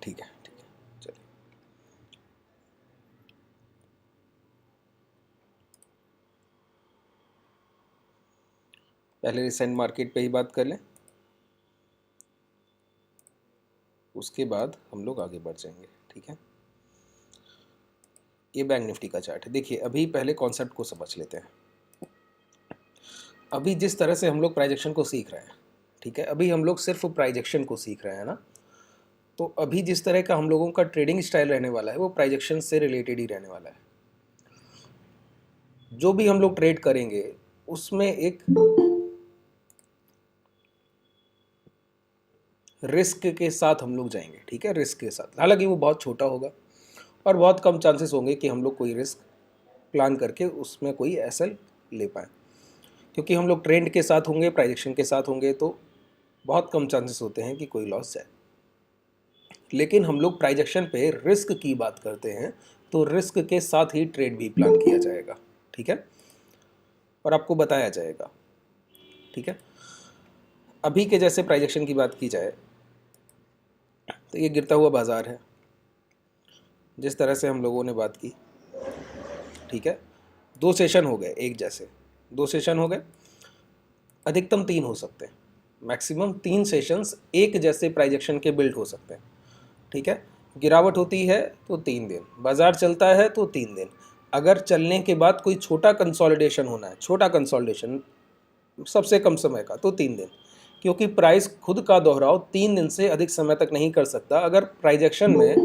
ठीक है चलिए। पहले रिसेंट मार्केट पे ही बात कर लें, उसके बाद हम लोग आगे बढ़ जाएंगे। ठीक है, ये बैंक निफ्टी का चार्ट है। देखिए अभी पहले कॉन्सेप्ट को समझ लेते हैं। अभी जिस तरह से हम लोग प्राइजेक्शन को सीख रहे हैं, ठीक है, अभी हम लोग सिर्फ प्राइजेक्शन को सीख रहे हैं ना, तो अभी जिस तरह का हम लोगों का ट्रेडिंग स्टाइल रहने वाला है वो प्राइजेक्शन से रिलेटेड ही रहने वाला है। जो भी हम लोग ट्रेड करेंगे उसमें एक रिस्क के साथ हम लोग जाएंगे। ठीक है, रिस्क के साथ, हालांकि वो बहुत छोटा होगा और बहुत कम चांसेस होंगे कि हम लोग कोई रिस्क प्लान करके उसमें कोई एसएल ले पाएँ, क्योंकि हम लोग ट्रेंड के साथ होंगे, प्राइजेक्शन के साथ होंगे, तो बहुत कम चांसेस होते हैं कि कोई लॉस जाए। लेकिन हम लोग प्राइजेक्शन पे रिस्क की बात करते हैं तो रिस्क के साथ ही ट्रेड भी प्लान किया जाएगा। ठीक है, और आपको बताया जाएगा। ठीक है, अभी के जैसे प्राइजेक्शन की बात की जाए तो ये गिरता हुआ बाजार है, जिस तरह से हम लोगों ने बात की। ठीक है, 2 सेशन हो गए एक जैसे, 2 सेशन हो गए, अधिकतम 3 हो सकते हैं, मैक्सिमम 3 सेशंस एक जैसे प्राइजेक्शन के बिल्ड हो सकते हैं। ठीक है, गिरावट होती है तो 3 दिन, बाजार चलता है तो 3 दिन, अगर चलने के बाद कोई छोटा कंसोलिडेशन होना है, छोटा कंसोलिडेशन सबसे कम समय का, तो 3 दिन, क्योंकि प्राइस खुद का दोहराव 3 दिन से अधिक समय तक नहीं कर सकता। अगर प्राइजेक्शन में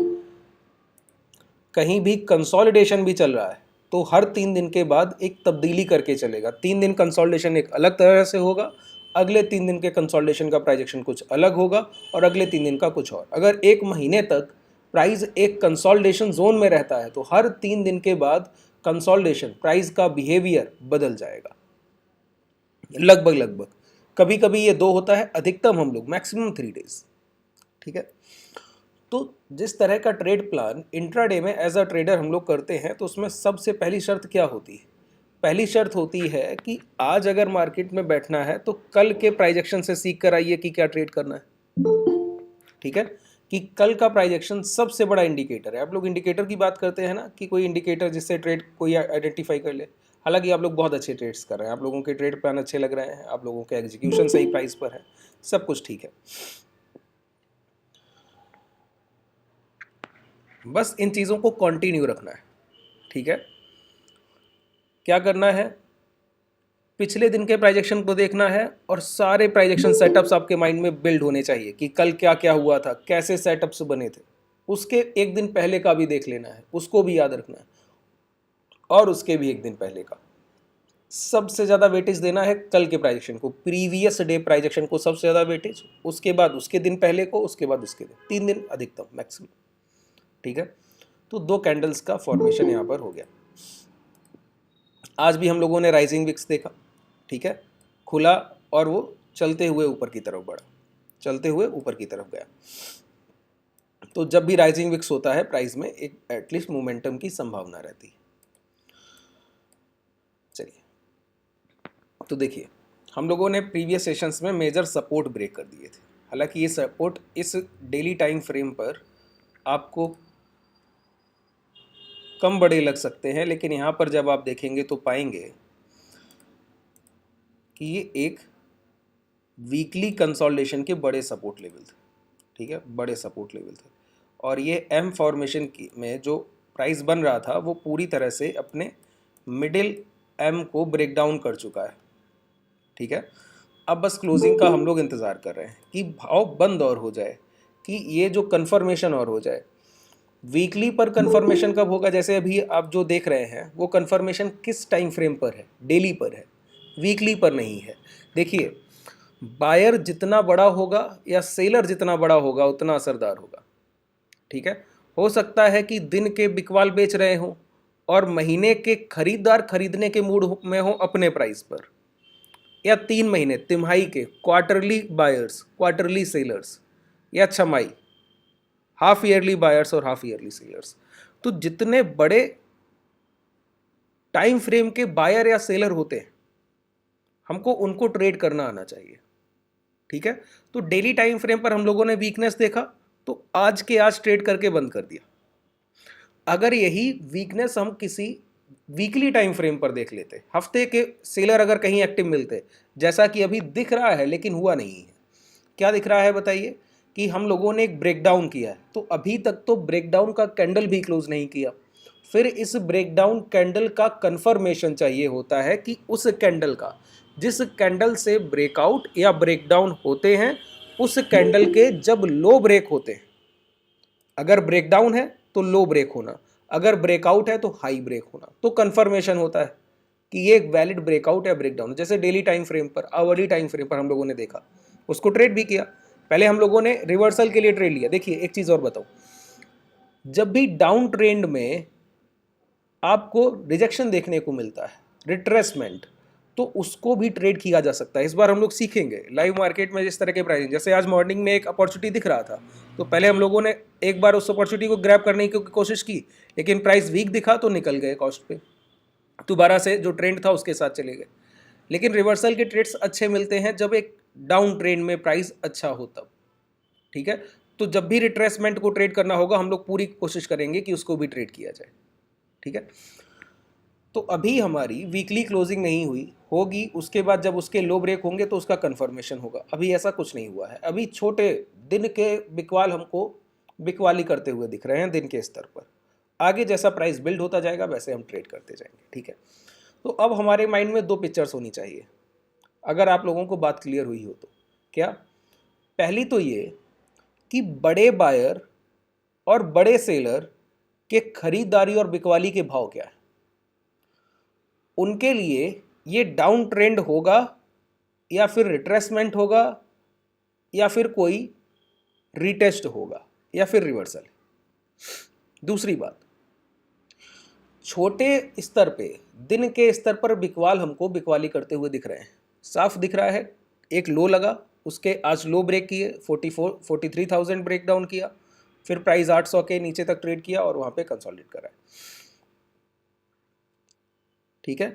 कहीं भी कंसोलिडेशन भी चल रहा है तो हर 3 दिन के बाद एक तब्दीली करके चलेगा। 3 दिन कंसोलिडेशन एक अलग तरह से होगा, अगले 3 दिन के कंसोलिडेशन का प्राइजेक्शन कुछ अलग होगा और अगले 3 दिन का कुछ और। अगर 1 महीने तक प्राइस एक कंसोलिडेशन जोन में रहता है तो हर 3 दिन के बाद कंसोलिडेशन प्राइस का बिहेवियर बदल जाएगा, लगभग। कभी कभी ये 2 होता है, अधिकतम हम लोग मैक्सिमम 3 डेज। ठीक है, तो जिस तरह का ट्रेड प्लान इंट्राडे में एज अ ट्रेडर हम लोग करते हैं तो उसमें सबसे पहली शर्त क्या होती है? पहली शर्त होती है कि आज अगर मार्केट में बैठना है तो कल के प्राइजेक्शन से सीख कर आइए कि क्या ट्रेड करना है। ठीक है, कि कल का प्राइजेक्शन सबसे बड़ा इंडिकेटर है। आप लोग इंडिकेटर की बात करते हैं ना, कि कोई इंडिकेटर जिससे ट्रेड कोई आइडेंटिफाई कर ले। हालांकि आप लोग बहुत अच्छे ट्रेड्स कर रहे हैं, आप लोगों के ट्रेड प्लान अच्छे लग रहे हैं, आप लोगों के एग्जीक्यूशन सही प्राइस पर है, सब कुछ ठीक है। बस इन चीज़ों को कंटिन्यू रखना है। ठीक है, क्या करना है? पिछले दिन के प्राइजेक्शन को देखना है और सारे प्राइजेक्शन सेटअप्स आपके माइंड में बिल्ड होने चाहिए कि कल क्या क्या हुआ था, कैसे सेटअप्स बने थे। उसके एक दिन पहले का भी देख लेना है, उसको भी याद रखना है, और उसके भी एक दिन पहले का। सबसे ज़्यादा वेटेज देना है कल के प्राइजेक्शन को, प्रीवियस डे प्राइजेक्शन को सबसे ज़्यादा वेटेज, उसके बाद उसके दिन पहले को, उसके बाद उसके दिन, 3 दिन अधिकतम मैक्सिमम। ठीक है, तो 2 कैंडल्स का फॉर्मेशन यहाँ पर हो गया। आज भी हम लोगों ने राइजिंग विक्स देखा। ठीक है, खुला और वो चलते हुए ऊपर की तरफ बढ़ा, चलते हुए ऊपर की तरफ गया। तो जब भी राइजिंग विक्स होता है प्राइस में एक एटलीस्ट मोमेंटम की संभावना रहती है। चलिए, तो देखिए हम लोगों ने प्रीवियस सेशंस में मेजर सपोर्ट ब्रेक कर दिए थे। हालांकि ये सपोर्ट इस डेली टाइम फ्रेम पर आपको कम बड़े लग सकते हैं, लेकिन यहाँ पर जब आप देखेंगे तो पाएंगे कि ये एक वीकली कंसोलिडेशन के बड़े सपोर्ट लेवल थे। ठीक है, बड़े सपोर्ट लेवल थे, और ये एम फॉर्मेशन की में जो प्राइस बन रहा था वो पूरी तरह से अपने मिडिल एम को ब्रेक डाउन कर चुका है। ठीक है, अब बस क्लोजिंग का हम लोग इंतज़ार कर रहे हैं कि भाव बंद और हो जाए, कि ये जो कन्फर्मेशन और हो जाए। वीकली पर कन्फर्मेशन कब होगा? जैसे अभी आप जो देख रहे हैं वो कन्फर्मेशन किस टाइम फ्रेम पर है? डेली पर है, वीकली पर नहीं है। देखिए, बायर जितना बड़ा होगा या सेलर जितना बड़ा होगा उतना असरदार होगा। ठीक है, हो सकता है कि दिन के बिकवाल बेच रहे हों और महीने के खरीदार खरीदने के मूड में हो अपने प्राइस पर, या 3 महीने तिमाही के क्वार्टरली बायर्स, क्वार्टरली सेलर्स, या छमाही हाफ ईयरली बायर्स और हाफ ईयरली सेलर्स। तो जितने बड़े टाइम फ्रेम के बायर या सेलर होते हैं हमको उनको ट्रेड करना आना चाहिए। ठीक है, तो डेली टाइम फ्रेम पर हम लोगों ने वीकनेस देखा, तो आज के आज ट्रेड करके बंद कर दिया। अगर यही वीकनेस हम किसी वीकली टाइम फ्रेम पर देख लेते, हफ्ते के सेलर अगर कहीं एक्टिव मिलते, जैसा कि अभी दिख रहा है लेकिन हुआ नहीं है। क्या दिख रहा है बताइए? कि हम लोगों ने एक ब्रेकडाउन किया है, तो अभी तक तो ब्रेकडाउन का कैंडल भी क्लोज नहीं किया। फिर इस ब्रेकडाउन कैंडल का कंफर्मेशन चाहिए होता है कि उस कैंडल का, जिस कैंडल से ब्रेकआउट या ब्रेकडाउन होते हैं, उस कैंडल के जब लो ब्रेक होते हैं, अगर ब्रेकडाउन है तो लो ब्रेक होना, अगर ब्रेकआउट है तो हाई ब्रेक होना, तो कंफर्मेशन होता है कि ये एक वैलिड ब्रेकआउट या ब्रेकडाउन। जैसे डेली टाइम फ्रेम पर, आवरली टाइम फ्रेम पर हम लोगों ने देखा, उसको ट्रेड भी किया। पहले हम लोगों ने रिवर्सल के लिए ट्रेड लिया। देखिए एक चीज और बताऊं, जब भी डाउन ट्रेंड में आपको रिजेक्शन देखने को मिलता है, रिट्रेसमेंट, तो उसको भी ट्रेड किया जा सकता है। इस बार हम लोग सीखेंगे लाइव मार्केट में जिस तरह के प्राइसिंग, जैसे आज मॉर्निंग में एक अपॉर्चुनिटी दिख रहा था, तो पहले हम लोगों ने एक बार उस अपॉर्चुनिटी को ग्रैब करने की कोशिश की, लेकिन प्राइस वीक दिखा तो निकल गए कॉस्ट पे, दोबारा से जो ट्रेंड था उसके साथ चले गए। लेकिन रिवर्सल के ट्रेड्स अच्छे मिलते हैं जब एक डाउन ट्रेंड में प्राइस अच्छा हो तब, ठीक है। तो जब भी रिट्रेसमेंट को ट्रेड करना होगा, हम लोग पूरी कोशिश करेंगे कि उसको भी ट्रेड किया जाए, ठीक है। तो अभी हमारी वीकली क्लोजिंग नहीं हुई, होगी उसके बाद जब उसके लो ब्रेक होंगे तो उसका कंफर्मेशन होगा। अभी ऐसा कुछ नहीं हुआ है, अभी छोटे दिन के बिकवाल हमको बिकवाली करते हुए दिख रहे हैं दिन के स्तर पर। आगे जैसा प्राइस बिल्ड होता जाएगा वैसे हम ट्रेड करते जाएंगे, ठीक है। तो अब हमारे माइंड में दो पिक्चर्स होनी चाहिए, अगर आप लोगों को बात क्लियर हुई हो तो। क्या? पहली तो ये कि बड़े बायर और बड़े सेलर के खरीदारी और बिकवाली के भाव क्या है, उनके लिए ये डाउन ट्रेंड होगा या फिर रिट्रेसमेंट होगा या फिर कोई रीटेस्ट होगा या फिर रिवर्सल। दूसरी बात, छोटे स्तर पे दिन के स्तर पर बिकवाल हमको बिकवाली करते हुए दिख रहे हैं, साफ दिख रहा है। एक लो लगा, उसके आज लो ब्रेक किए, 43,000 ब्रेक डाउन किया, फिर प्राइस 800 के नीचे तक ट्रेड किया और वहां पे कंसोलिडेट करा है, ठीक है।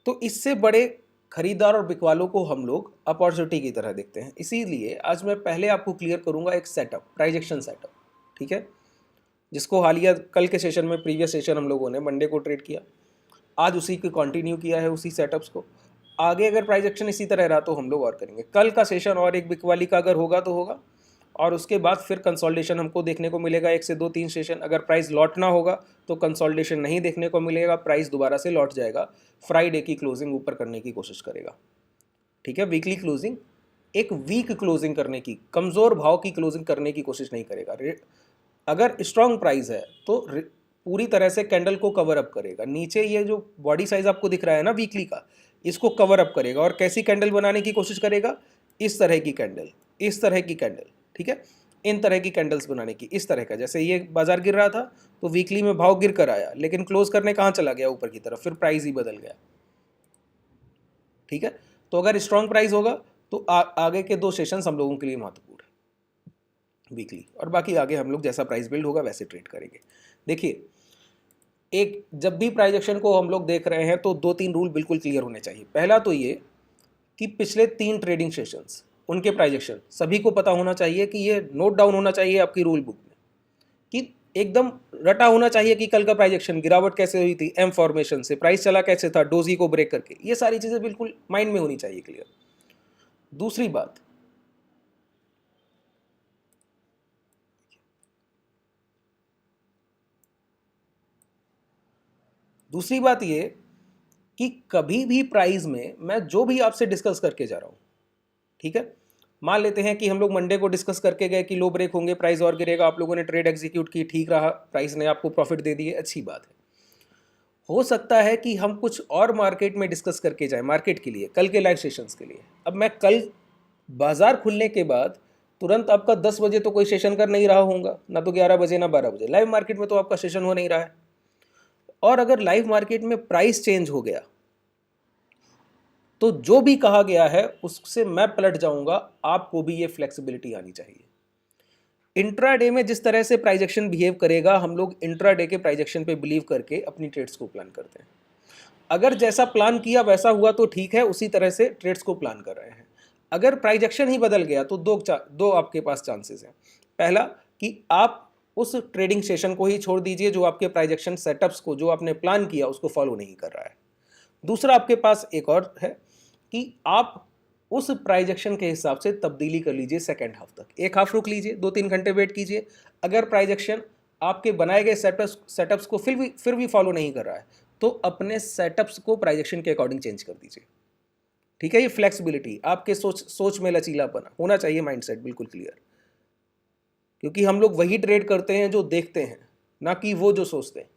तो इससे बड़े खरीदार और बिकवालों को हम लोग अपॉर्चुनिटी की तरह देखते हैं। इसीलिए आज मैं पहले आपको क्लियर करूंगा एक सेटअप, प्राइजेक्शन सेटअप, ठीक है, जिसको हालिया कल के सेशन में, प्रीवियस सेशन हम लोगों ने मंडे को ट्रेड किया, आज उसी को कंटिन्यू किया है, उसी सेटअप्स को। आगे अगर प्राइजेक्शन इसी तरह रहा तो हम लोग और करेंगे। कल का सेशन और एक बिकवाली का अगर होगा तो होगा, और उसके बाद फिर कंसोलिडेशन हमको देखने को मिलेगा 1 से 2-3 सेशन। अगर प्राइस लौटना होगा तो कंसोलिडेशन नहीं देखने को मिलेगा, प्राइस दोबारा से लौट जाएगा, फ्राइडे की क्लोजिंग ऊपर करने की कोशिश करेगा, ठीक है। वीकली क्लोजिंग एक वीक क्लोजिंग करने की, कमज़ोर भाव की क्लोजिंग करने की कोशिश नहीं करेगा। अगर स्ट्रॉन्ग प्राइस है तो पूरी तरह से कैंडल को कवर अप करेगा। नीचे ये जो बॉडी साइज आपको दिख रहा है ना वीकली का, इसको कवर अप करेगा। और कैसी कैंडल बनाने की कोशिश करेगा? इस तरह की कैंडल, इस तरह की कैंडल, ठीक है, इन तरह की कैंडल्स बनाने की। इस तरह का, जैसे ये बाजार गिर रहा था तो वीकली में भाव गिर कर आया, लेकिन क्लोज करने कहाँ चला गया? ऊपर की तरफ, फिर प्राइस ही बदल गया, ठीक है। तो अगर स्ट्रॉन्ग प्राइस होगा तो आगे के 2 सेशंस हम लोगों के लिए महत्वपूर्ण है, वीकली, और बाकी आगे हम लोग जैसा प्राइस बिल्ड होगा वैसे ट्रेड करेंगे। देखिए, एक जब भी प्राइजेक्शन को हम लोग देख रहे हैं तो 2-3 रूल बिल्कुल क्लियर होने चाहिए। पहला तो ये कि पिछले 3 ट्रेडिंग सेशंस, उनके प्राइजेक्शन सभी को पता होना चाहिए, कि ये नोट डाउन होना चाहिए आपकी रूल बुक में, कि एकदम रटा होना चाहिए कि कल का प्राइजेक्शन, गिरावट कैसे हुई थी, एम फॉर्मेशन से प्राइस चला कैसे था, डोजी को ब्रेक करके, ये सारी चीज़ें बिल्कुल माइंड में होनी चाहिए क्लियर। दूसरी बात ये कि कभी भी प्राइस में मैं जो भी आपसे डिस्कस करके जा रहा हूं, ठीक है, मान लेते हैं कि हम लोग मंडे को डिस्कस करके गए कि लो ब्रेक होंगे, प्राइस और गिरेगा, आप लोगों ने ट्रेड एग्जीक्यूट की, ठीक रहा, प्राइस ने आपको प्रॉफिट दे दिए, अच्छी बात है। हो सकता है कि हम कुछ और मार्केट में डिस्कस करके जाएं, मार्केट के लिए, कल के लाइव सेशंस के लिए। अब मैं कल बाजार खुलने के बाद तुरंत आपका 10 बजे तो कोई सेशन कर नहीं रहा होगा, ना तो 11 बजे ना 12 बजे, लाइव मार्केट में तो आपका सेशन हो नहीं रहा है। और अगर लाइव मार्केट में प्राइस चेंज हो गया तो जो भी कहा गया है उससे मैं पलट जाऊंगा, आपको भी ये फ्लेक्सिबिलिटी आनी चाहिए। इंट्राडे में जिस तरह से प्राइजेक्शन बिहेव करेगा, हम लोग इंट्राडे के प्राइजेक्शन पे बिलीव करके अपनी ट्रेड्स को प्लान करते हैं। अगर जैसा प्लान किया वैसा हुआ तो ठीक है, उसी तरह से ट्रेड्स को प्लान कर रहे हैं। अगर प्राइजेक्शन ही बदल गया तो दो आपके पास चांसेस हैं। पहला कि आप उस ट्रेडिंग सेशन को ही छोड़ दीजिए जो आपके प्राइजेक्शन सेटअप्स को, जो आपने प्लान किया, उसको फॉलो नहीं कर रहा है। दूसरा आपके पास एक और है कि आप उस प्राइजेक्शन के हिसाब से तब्दीली कर लीजिए सेकेंड हाफ तक। एक हाफ रुक लीजिए, 2-3 घंटे वेट कीजिए। अगर प्राइजेक्शन आपके बनाए गए सेटअप्स को फिर भी फॉलो नहीं कर रहा है तो अपने सेटअप्स को प्राइजेक्शन के अकॉर्डिंग चेंज कर दीजिए। ठीक है, ये फ्लेक्सिबिलिटी, आपके सोच में लचीलापन होना चाहिए, माइंडसेट बिल्कुल क्लियर। क्योंकि हम लोग वही ट्रेड करते हैं जो देखते हैं, ना कि वो जो सोचते हैं।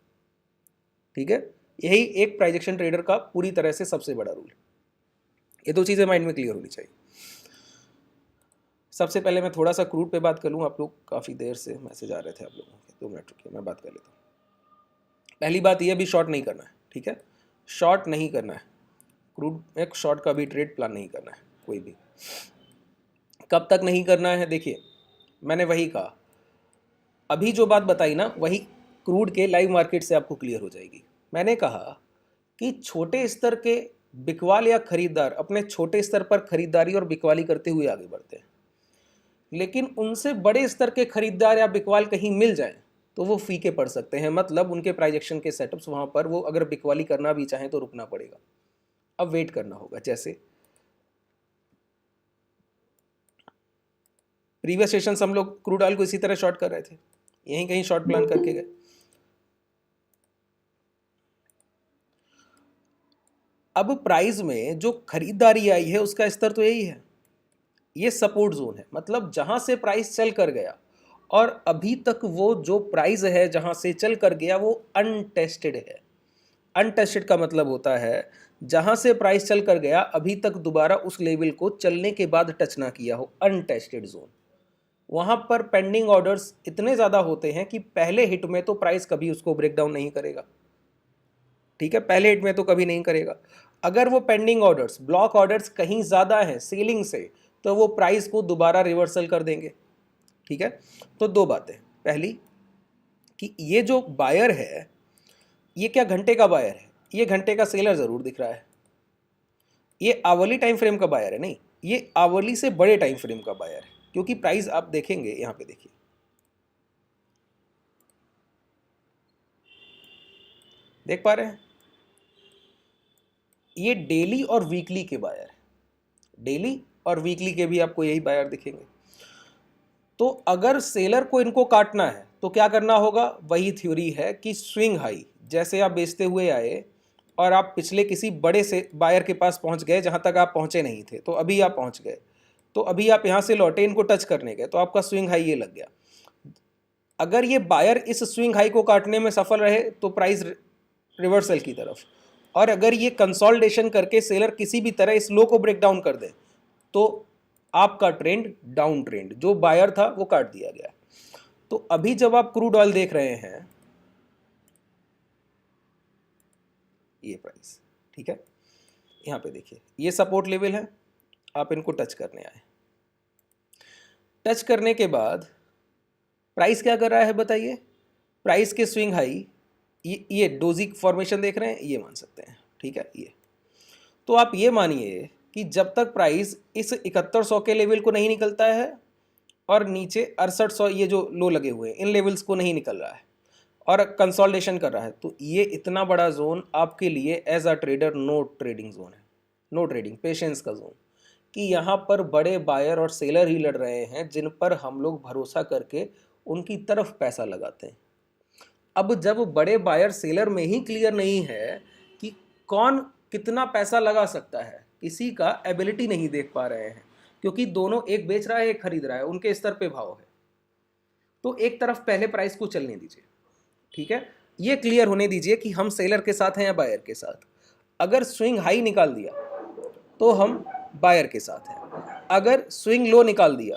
ठीक है, यही एक प्राइजेक्शन ट्रेडर का पूरी तरह से सबसे बड़ा रूल है। ये दो चीज़ें माइंड में क्लियर होनी चाहिए। सबसे पहले मैं थोड़ा सा क्रूड पे बात कर लूँ। आप लोग काफ़ी देर से मैसेज आ रहे थे आप लोगों के, 2 मिनट रुकिए, मैं बात कर लेता हूँ। पहली बात ये, भी शॉर्ट नहीं करना है। ठीक है, शॉर्ट नहीं करना है क्रूड में, शॉर्ट का भी ट्रेड प्लान नहीं करना है कोई भी। कब तक नहीं करना है? देखिए, मैंने वही कहा, अभी जो बात बताई ना, वही क्रूड के लाइव मार्केट से आपको क्लियर हो जाएगी। मैंने कहा कि छोटे स्तर के बिकवाल या खरीदार अपने छोटे स्तर पर खरीदारी और बिकवाली करते हुए आगे बढ़ते हैं, लेकिन उनसे बड़े स्तर के खरीदार या बिकवाल कहीं मिल जाएं तो वो फीके पड़ सकते हैं। मतलब उनके प्राइजेक्शन के सेटअप्स वहाँ पर वो अगर बिकवाली करना भी चाहें तो रुकना पड़ेगा, अब वेट करना होगा। जैसे प्रीवियस सेशंस हम लोग क्रूड ऑयल को इसी तरह शॉर्ट कर रहे थे, यहीं कहीं शॉर्ट प्लान करके गए। अब प्राइस में जो खरीदारी आई है उसका स्तर तो यही है, ये सपोर्ट जोन है। मतलब जहां से प्राइस चल कर गया और अभी तक वो जो प्राइस है जहां से चल कर गया वो अनटेस्टेड है। अनटेस्टेड का मतलब होता है जहां से प्राइस चल कर गया अभी तक दोबारा उस लेवल को चलने के बाद टच ना किया हो, अनटेस्टेड जोन। वहां पर पेंडिंग ऑर्डर्स इतने ज़्यादा होते हैं कि पहले हिट में तो प्राइस कभी उसको ब्रेक डाउन नहीं करेगा। ठीक है, पहले हिट में तो कभी नहीं करेगा। अगर वो पेंडिंग ऑर्डर्स, ब्लॉक ऑर्डर्स कहीं ज़्यादा हैं सेलिंग से, तो वो प्राइस को दोबारा रिवर्सल कर देंगे। ठीक है, तो दो बातें। पहली कि ये जो बायर है ये क्या घंटे का बायर है? ये घंटे का सेलर ज़रूर दिख रहा है। ये आवरली टाइम फ्रेम का बायर है नहीं, ये आवरली से बड़े टाइम फ्रेम का बायर है। क्योंकि प्राइस आप देखेंगे, यहाँ पे देखिए, देख पा रहे हैं, ये डेली और वीकली के बायर है। डेली और वीकली के भी आपको यही बायर दिखेंगे। तो अगर सेलर को इनको काटना है तो क्या करना होगा? वही थ्योरी है कि स्विंग हाई, जैसे आप बेचते हुए आए और आप पिछले किसी बड़े से बायर के पास पहुंच गए जहां तक आप पहुंचे नहीं थे, तो अभी आप पहुंच गए, तो अभी आप यहां से लौटे, इनको टच करने गए, तो आपका स्विंग हाई ये लग गया। अगर ये बायर इस स्विंग हाई को काटने में सफल रहे तो प्राइस रिवर्सल की तरफ, और अगर ये कंसोलिडेशन करके सेलर किसी भी तरह इस लो को ब्रेक डाउन कर दे तो आपका ट्रेंड डाउन ट्रेंड, जो बायर था वो काट दिया गया। तो अभी जब आप क्रूड ऑयल देख रहे हैं, ये प्राइस, ठीक है, यहां पे देखिए, ये सपोर्ट लेवल है, आप इनको टच करने आए। टच करने के बाद प्राइस क्या कर रहा है बताइए? प्राइस के स्विंग हाई, ये डोजी फॉर्मेशन देख रहे हैं, ये मान सकते हैं। ठीक है, ये तो आप ये मानिए कि जब तक प्राइस इस 7100 के लेवल को नहीं निकलता है और नीचे 6800 ये जो लो लगे हुए हैं इन लेवल्स को नहीं निकल रहा है और कंसोलिडेशन कर रहा है, तो ये इतना बड़ा जोन आपके लिए as a trader no trading zone है, नो ट्रेडिंग, पेशेंस का जोन। कि यहाँ पर बड़े बायर और सेलर ही लड़ रहे हैं जिन पर हम लोग भरोसा करके उनकी तरफ पैसा लगाते हैं। अब जब बड़े बायर सेलर में ही क्लियर नहीं है कि कौन कितना पैसा लगा सकता है, किसी का एबिलिटी नहीं देख पा रहे हैं, क्योंकि दोनों, एक बेच रहा है एक खरीद रहा है, उनके स्तर पे भाव है, तो एक तरफ पहले प्राइस को चलने दीजिए। ठीक है, ये क्लियर होने दीजिए कि हम सेलर के साथ हैं या बायर के साथ। अगर स्विंग हाई निकाल दिया तो हम बायर के साथ हैं, अगर स्विंग लो निकाल दिया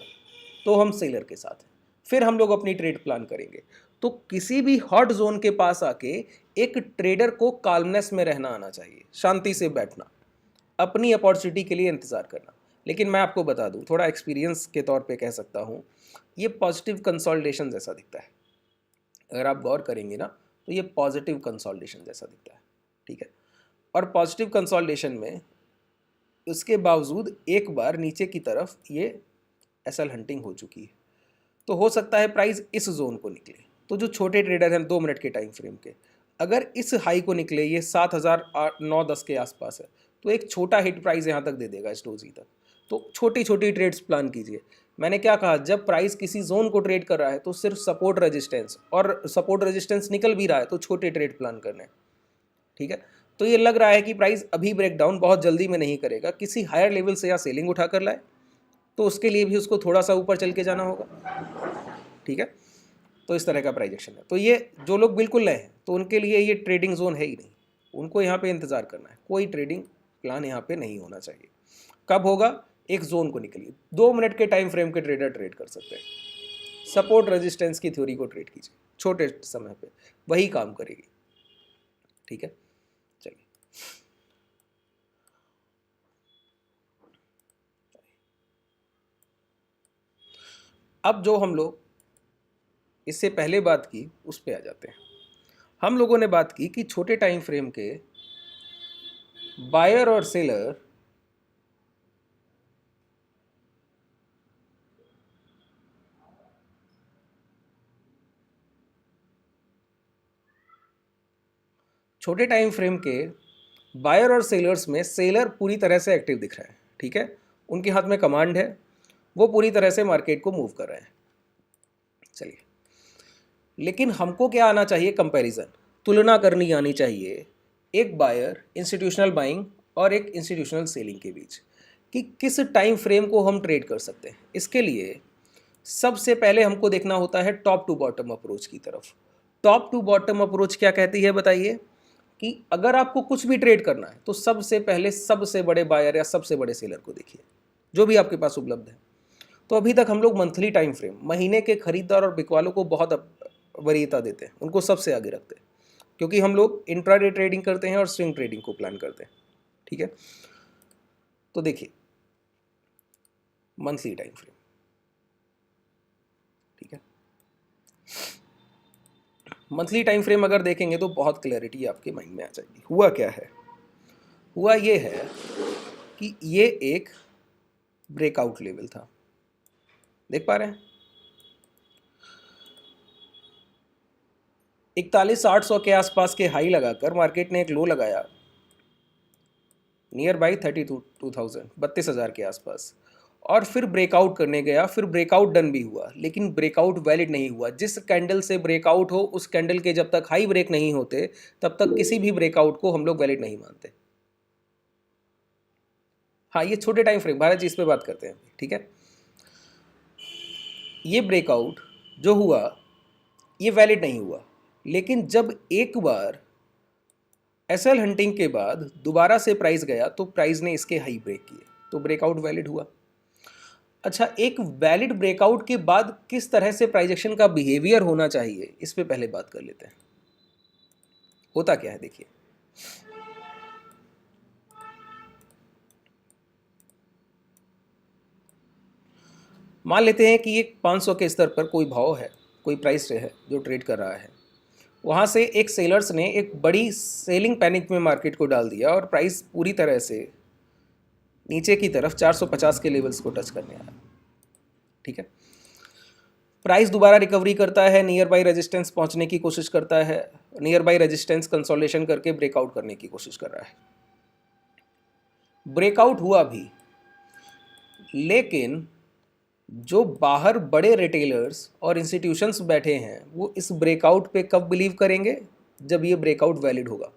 तो हम सेलर के साथ हैं। फिर हम लोग अपनी ट्रेड प्लान करेंगे। तो किसी भी हॉट जोन के पास आके एक ट्रेडर को काल्मनेस में रहना आना चाहिए, शांति से बैठना, अपनी अपॉर्चुनिटी के लिए इंतज़ार करना। लेकिन मैं आपको बता दूं, थोड़ा एक्सपीरियंस के तौर पे कह सकता हूं, ये पॉजिटिव कंसोलिडेशन जैसा दिखता है। अगर आप गौर करेंगे ना तो ये पॉजिटिव कंसोलिडेशन जैसा दिखता है। ठीक है, और पॉजिटिव कंसोलिडेशन में उसके बावजूद एक बार नीचे की तरफ ये एसएल हंटिंग हो चुकी है। तो हो सकता है प्राइस इस जोन को निकले। तो जो छोटे ट्रेडर हैं 2 मिनट के टाइम फ्रेम के, अगर इस हाई को निकले, ये 7,009-10 के आसपास है, तो एक छोटा हिट प्राइस यहाँ तक दे देगा, इस डोजी तक। तो छोटी छोटी ट्रेड्स प्लान कीजिए। मैंने क्या कहा, जब प्राइस किसी जोन को ट्रेड कर रहा है तो सिर्फ सपोर्ट रेजिस्टेंस, और सपोर्ट रेजिस्टेंस निकल भी रहा है तो छोटे ट्रेड प्लान करने हैं, ठीक है। तो ये लग रहा है कि प्राइस अभी ब्रेकडाउन बहुत जल्दी में नहीं करेगा, किसी हायर लेवल से या सेलिंग उठा कर लाए, तो उसके लिए भी उसको थोड़ा सा ऊपर चल के जाना होगा, ठीक है। तो इस तरह का प्राइजेक्शन है। तो ये जो लोग बिल्कुल नए हैं तो उनके लिए ये ट्रेडिंग जोन है ही नहीं, उनको यहाँ पे इंतज़ार करना है, कोई ट्रेडिंग प्लान यहाँ पे नहीं होना चाहिए। कब होगा, एक जोन को निकलिए, 2 मिनट के टाइम फ्रेम के ट्रेडर ट्रेड कर सकते हैं, सपोर्ट रेजिस्टेंस की थ्योरी को ट्रेड कीजिए छोटे समय पे, वही काम करेगी, ठीक है। चलिए अब जो हम लोग इससे पहले बात की उस पे आ जाते हैं। हम लोगों ने बात की कि छोटे टाइम फ्रेम के बायर और सेलर छोटे टाइम फ्रेम के बायर और सेलर्स में सेलर पूरी तरह से एक्टिव दिख रहा है, ठीक है, उनके हाथ में कमांड है, वो पूरी तरह से मार्केट को मूव कर रहे हैं। चलिए, लेकिन हमको क्या आना चाहिए, कंपैरिजन, तुलना करनी आनी चाहिए एक बायर इंस्टीट्यूशनल बाइंग और एक इंस्टीट्यूशनल सेलिंग के बीच, कि किस टाइम फ्रेम को हम ट्रेड कर सकते हैं। इसके लिए सबसे पहले हमको देखना होता है टॉप टू बॉटम अप्रोच की तरफ। टॉप टू बॉटम अप्रोच क्या कहती है बताइए, कि अगर आपको कुछ भी ट्रेड करना है तो सबसे पहले सबसे बड़े बायर या सबसे बड़े सेलर को देखिए, जो भी आपके पास उपलब्ध है। तो अभी तक हम लोग मंथली टाइम फ्रेम, महीने के खरीदार और बिकवालों को बहुत वरीयता देते हैं, उनको सबसे आगे रखते हैं, क्योंकि हम लोग इंट्राडे ट्रेडिंग करते हैं और स्विंग ट्रेडिंग को प्लान करते हैं, ठीक है। तो देखिए मंथली टाइम फ्रेम, ठीक है, मंथली टाइम फ्रेम अगर देखेंगे तो बहुत क्लैरिटी आपके माइंड में आ जाएगी। हुआ क्या है, हुआ ये है कि ये एक ब्रेकआउट लेवल था, देख पा रहे हैं, 41,800 के आसपास के हाई लगाकर मार्केट ने एक लो लगाया नियर बाई 32,000, 32,000 के आसपास, और फिर ब्रेकआउट करने गया, फिर ब्रेकआउट डन भी हुआ, लेकिन ब्रेकआउट वैलिड नहीं हुआ। जिस कैंडल से ब्रेकआउट हो उस कैंडल के जब तक हाई ब्रेक नहीं होते तब तक किसी भी ब्रेकआउट को हम लोग वैलिड नहीं मानते। हाँ, ये छोटे टाइम फ्रेम, भारत जी इस पे बात करते हैं, ठीक है। ये ब्रेकआउट जो हुआ ये वैलिड नहीं हुआ, लेकिन जब एक बार एसएल हंटिंग के बाद दोबारा से प्राइस गया तो प्राइस ने इसके हाई ब्रेक किए, तो ब्रेकआउट वैलिड हुआ। अच्छा, एक वैलिड ब्रेकआउट के बाद किस तरह से प्राइजेक्शन का बिहेवियर होना चाहिए, इस पे पहले बात कर लेते हैं। होता क्या है देखिए, मान लेते हैं कि एक 500 के स्तर पर कोई भाव है, कोई प्राइस है जो ट्रेड कर रहा है, वहाँ से एक सेलर्स ने एक बड़ी सेलिंग पैनिक में मार्केट को डाल दिया और प्राइस पूरी तरह से नीचे की तरफ 450 के लेवल्स को टच करने आया, ठीक है। प्राइस दोबारा रिकवरी करता है, नियर बाई रेजिस्टेंस पहुंचने की कोशिश करता है, नियर बाई रेजिस्टेंस कंसोलिडेशन करके ब्रेकआउट करने की कोशिश कर रहा है। ब्रेकआउट हुआ भी, लेकिन जो बाहर बड़े रिटेलर्स और इंस्टीट्यूशंस बैठे हैं वो इस ब्रेकआउट पे कब बिलीव करेंगे, जब ये ब्रेकआउट वैलिड होगा,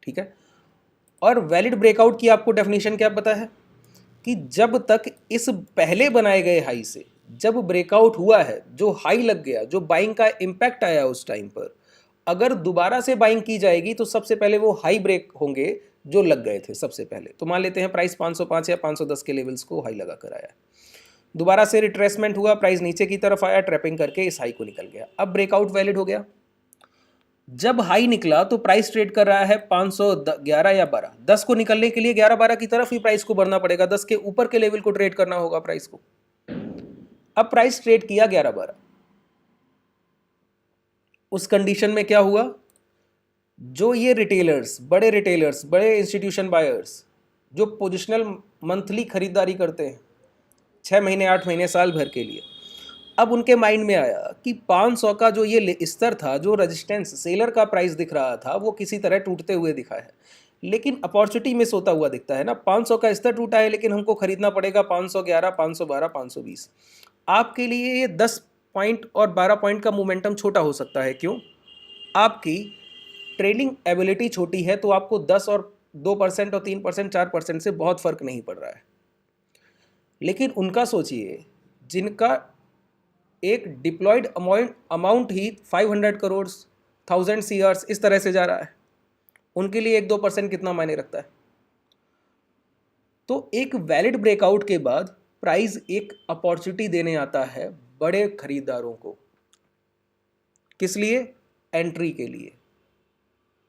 ठीक है। और वैलिड ब्रेकआउट की आपको डेफिनेशन क्या पता है, कि जब तक इस पहले बनाए गए हाई से जब ब्रेकआउट हुआ है, जो हाई लग गया, जो बाइंग का इम्पैक्ट आया उस टाइम पर, अगर दोबारा से बाइंग की जाएगी तो सबसे पहले वो हाई ब्रेक होंगे जो लग गए थे सबसे पहले। तो मान लेते हैं प्राइस 505 या 510 के लेवल्स को हाई लगा कर आया, दोबारा से रिट्रेसमेंट हुआ, प्राइस नीचे की तरफ आया, ट्रैपिंग करके इस हाई को निकल गया, अब ब्रेकआउट वैलिड हो गया। जब हाई निकला तो प्राइस ट्रेड कर रहा है 511 या 12, 10 को निकलने के लिए 11-12 की तरफ ही प्राइस को बढ़ना पड़ेगा, 10 के ऊपर के लेवल को ट्रेड करना होगा प्राइस को। अब प्राइस ट्रेड किया 11-12, उस कंडीशन में क्या हुआ, जो ये रिटेलर्स, बड़े इंस्टीट्यूशन बायर्स जो पोजिशनल मंथली खरीदारी करते हैं 6 महीने, 8 महीने, साल भर के लिए, अब उनके माइंड में आया कि 500 का जो ये स्तर था, जो रेजिस्टेंस सेलर का प्राइस दिख रहा था, वो किसी तरह टूटते हुए दिखा है, लेकिन अपॉर्चुनिटी मिस होता हुआ दिखता है ना। 500 का स्तर टूटा है, लेकिन हमको खरीदना पड़ेगा 511, 512, 520। आपके लिए ये 10 पॉइंट और 12 पॉइंट का मोमेंटम छोटा हो सकता है। क्यों? आपकी ट्रेडिंग एबिलिटी छोटी है, तो आपको 10 और 2% और 3%, 4% से बहुत फर्क नहीं पड़ रहा है। लेकिन उनका सोचिए, जिनका एक डिप्लॉयड अमाउंट ही 500 करोड़, 1000 सीआर्स इस तरह से जा रहा है, उनके लिए 1-2% कितना मायने रखता है। तो एक वैलिड ब्रेकआउट के बाद प्राइस एक अपॉर्चुनिटी देने आता है बड़े खरीदारों को। किस लिए? एंट्री के लिए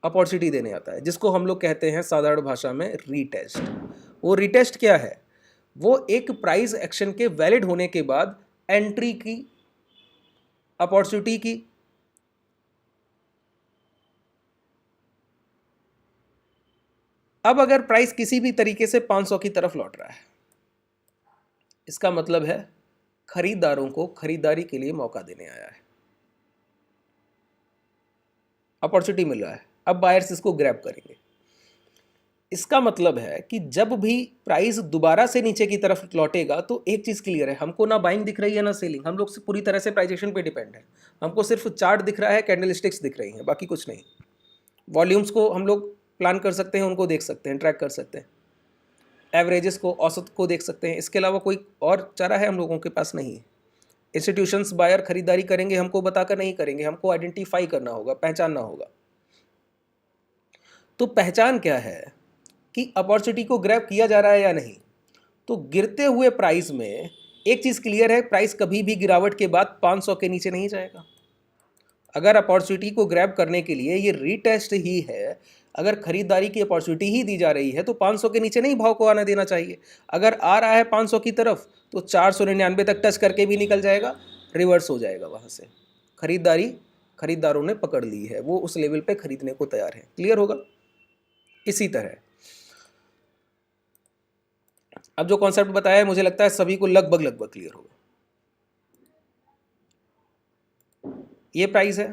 अपॉर्चुनिटी देने आता है, जिसको हम लोग कहते हैं साधारण भाषा में रीटेस्ट। वो रीटेस्ट क्या है? वो एक प्राइस एक्शन के वैलिड होने के बाद एंट्री की अपॉर्चुनिटी की। अब अगर प्राइस किसी भी तरीके से 500 की तरफ लौट रहा है, इसका मतलब है खरीदारों को खरीदारी के लिए मौका देने आया है, अपॉर्चुनिटी मिल रहा है। अब बायर्स इसको ग्रैब करेंगे। इसका मतलब है कि जब भी प्राइस दोबारा से नीचे की तरफ लौटेगा, तो एक चीज़ क्लियर है, हमको ना बाइंग दिख रही है ना सेलिंग। हम लोग से पूरी तरह से प्राइस एक्शन पे डिपेंड है। हमको सिर्फ चार्ट दिख रहा है, कैंडलस्टिक्स दिख रही हैं, बाकी कुछ नहीं। वॉल्यूम्स को हम लोग प्लान कर सकते हैं, उनको देख सकते हैं, ट्रैक कर सकते हैं, एवरेजेस को, औसत को देख सकते हैं। इसके अलावा कोई और चारा है हम लोगों के पास नहीं है। इंस्टीट्यूशंस बायर खरीदारी करेंगे, हमको बताकर नहीं करेंगे, हमको आइडेंटिफाई करना होगा, पहचानना होगा। तो पहचान क्या है कि अपॉर्चुनिटी को ग्रैब किया जा रहा है या नहीं। तो गिरते हुए प्राइस में एक चीज़ क्लियर है, प्राइस कभी भी गिरावट के बाद 500 के नीचे नहीं जाएगा। अगर अपॉर्चुनिटी को ग्रैब करने के लिए ये रीटेस्ट ही है, अगर खरीदारी की अपॉर्चुनिटी ही दी जा रही है, तो 500 के नीचे नहीं भाव को आने देना चाहिए। अगर आ रहा है 500 की तरफ, तो 499 तक टच करके भी निकल जाएगा, रिवर्स हो जाएगा वहाँ से। खरीदारों ने पकड़ ली है, वो उस लेवल पे खरीदने को तैयार है। क्लियर होगा? इसी तरह अब जो कॉन्सेप्ट बताया है, मुझे लगता है सभी को लगभग क्लियर होगा। ये प्राइस है,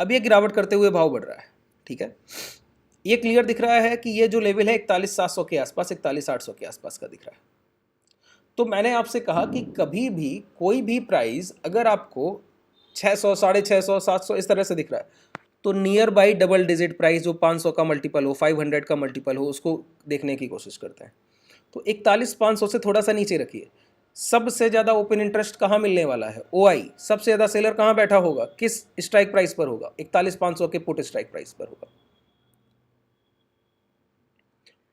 अब ये गिरावट करते हुए भाव बढ़ रहा है, ठीक है। ये क्लियर दिख रहा है कि ये जो लेवल है 41,700 के आसपास, 41,800 के आसपास का दिख रहा है। तो मैंने आपसे कहा कि कभी भी कोई भी प्राइस अगर आपको 600, 650, 700 इस तरह से दिख रहा है, तो near by double digit price जो 500 का मल्टीपल हो, 500 का मल्टीपल हो, उसको देखने की कोशिश करते हैं। तो 41,500 से थोड़ा सा नीचे रखिए। सबसे ज़्यादा ओपन इंटरेस्ट कहाँ मिलने वाला है? ओआई। सबसे ज़्यादा सेलर कहाँ बैठा होगा? किस स्ट्राइक प्राइस पर होगा? 41,500 के पुट स्ट्राइक प्राइस पर होगा।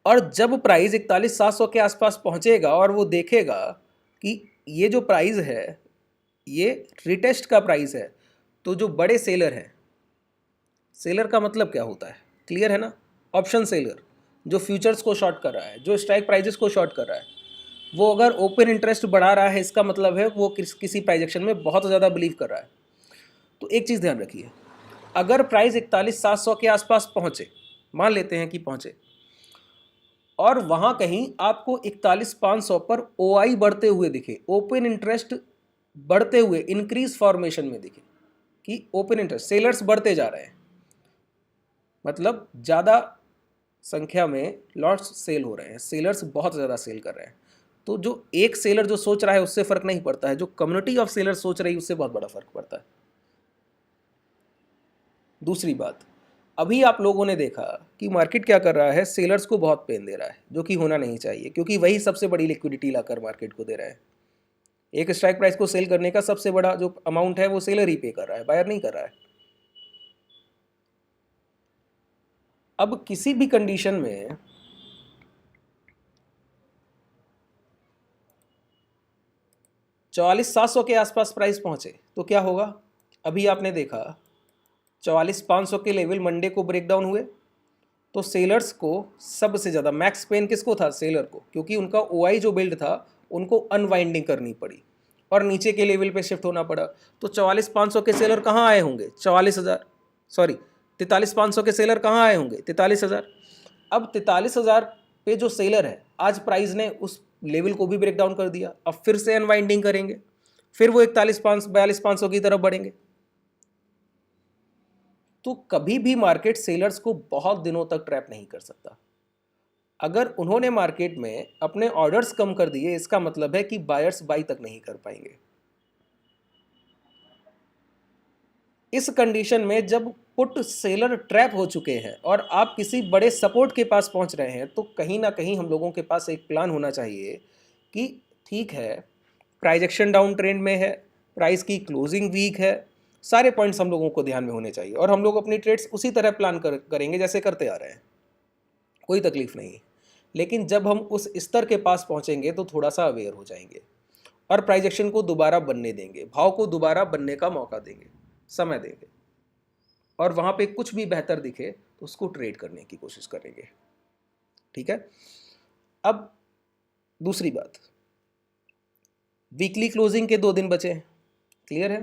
और जब प्राइस 41,700 के आसपास पहुंचेगा और वो देखेगा कि ये जो प्राइस है ये रिटेस्ट का प्राइस है, तो जो बड़े सेलर हैं, सेलर का मतलब क्या होता है? क्लियर है ना? ऑप्शन सेलर, जो फ्यूचर्स को शॉर्ट कर रहा है, जो स्ट्राइक प्राइजेस को शॉर्ट कर रहा है, वो अगर ओपन इंटरेस्ट बढ़ा रहा है, इसका मतलब है वो किसी प्राइजेक्शन में बहुत ज़्यादा बिलीव कर रहा है। तो एक चीज़ ध्यान रखिए, अगर प्राइस 41,700 के आसपास पहुँचे, मान लेते हैं कि पहुँचे, और वहाँ कहीं आपको 41,500 पर ओआई बढ़ते हुए दिखे, ओपन इंटरेस्ट बढ़ते हुए इंक्रीज फॉर्मेशन में दिखे कि ओपन इंटरेस्ट सेलर्स बढ़ते जा रहे हैं, मतलब ज़्यादा संख्या में लॉट्स सेल हो रहे हैं, सेलर्स बहुत ज़्यादा सेल कर रहे हैं, तो जो एक सेलर जो सोच रहा है उससे फ़र्क नहीं पड़ता है, जो कम्युनिटी ऑफ सेलर सोच रही है उससे बहुत बड़ा फ़र्क पड़ता है। दूसरी बात, अभी आप लोगों ने देखा कि मार्केट क्या कर रहा है, सेलर्स को बहुत पेन दे रहा है, जो कि होना नहीं चाहिए, क्योंकि वही सबसे बड़ी लिक्विडिटी लाकर मार्केट को दे रहा है। एक स्ट्राइक प्राइस को सेल करने का सबसे बड़ा जो अमाउंट है वो सेलर ही पे कर रहा है, बायर नहीं कर रहा है। अब किसी भी कंडीशन में 44,700 के आसपास प्राइस पहुंचे तो क्या होगा? अभी आपने देखा 44,500 के लेवल मंडे को ब्रेक डाउन हुए, तो सेलर्स को सबसे ज़्यादा मैक्स पेन किसको था? सेलर को, क्योंकि उनका ओआई जो बिल्ड था उनको अनवाइंडिंग करनी पड़ी और नीचे के लेवल पे शिफ्ट होना पड़ा। तो 44,500 के सेलर कहाँ आए होंगे? 43,500 के सेलर कहाँ आए होंगे? 43,000। अब 43,000 पे जो सेलर है, आज प्राइस ने उस लेवल को भी ब्रेक डाउन कर दिया, अब फिर से अनवाइंडिंग करेंगे, फिर वो 41,500 की तरफ बढ़ेंगे। तो कभी भी मार्केट सेलर्स को बहुत दिनों तक ट्रैप नहीं कर सकता। अगर उन्होंने मार्केट में अपने ऑर्डर्स कम कर दिए, इसका मतलब है कि बायर्स बाई तक नहीं कर पाएंगे। इस कंडीशन में जब पुट सेलर ट्रैप हो चुके हैं और आप किसी बड़े सपोर्ट के पास पहुंच रहे हैं, तो कहीं ना कहीं हम लोगों के पास एक प्लान होना चाहिए कि ठीक है, प्राइस एक्शन डाउन ट्रेंड में है, प्राइस की क्लोजिंग वीक है, सारे पॉइंट्स हम लोगों को ध्यान में होने चाहिए और हम लोग अपनी ट्रेड्स उसी तरह प्लान करेंगे जैसे करते आ रहे हैं, कोई तकलीफ नहीं। लेकिन जब हम उस स्तर के पास पहुंचेंगे तो थोड़ा सा अवेयर हो जाएंगे और प्राइस एक्शन को दोबारा बनने देंगे, भाव को दोबारा बनने का मौका देंगे, समय देंगे, और वहां पे कुछ भी बेहतर दिखे तो उसको ट्रेड करने की कोशिश करेंगे। ठीक है। अब दूसरी बात, वीकली क्लोजिंग के 2 दिन बचे हैं, क्लियर है?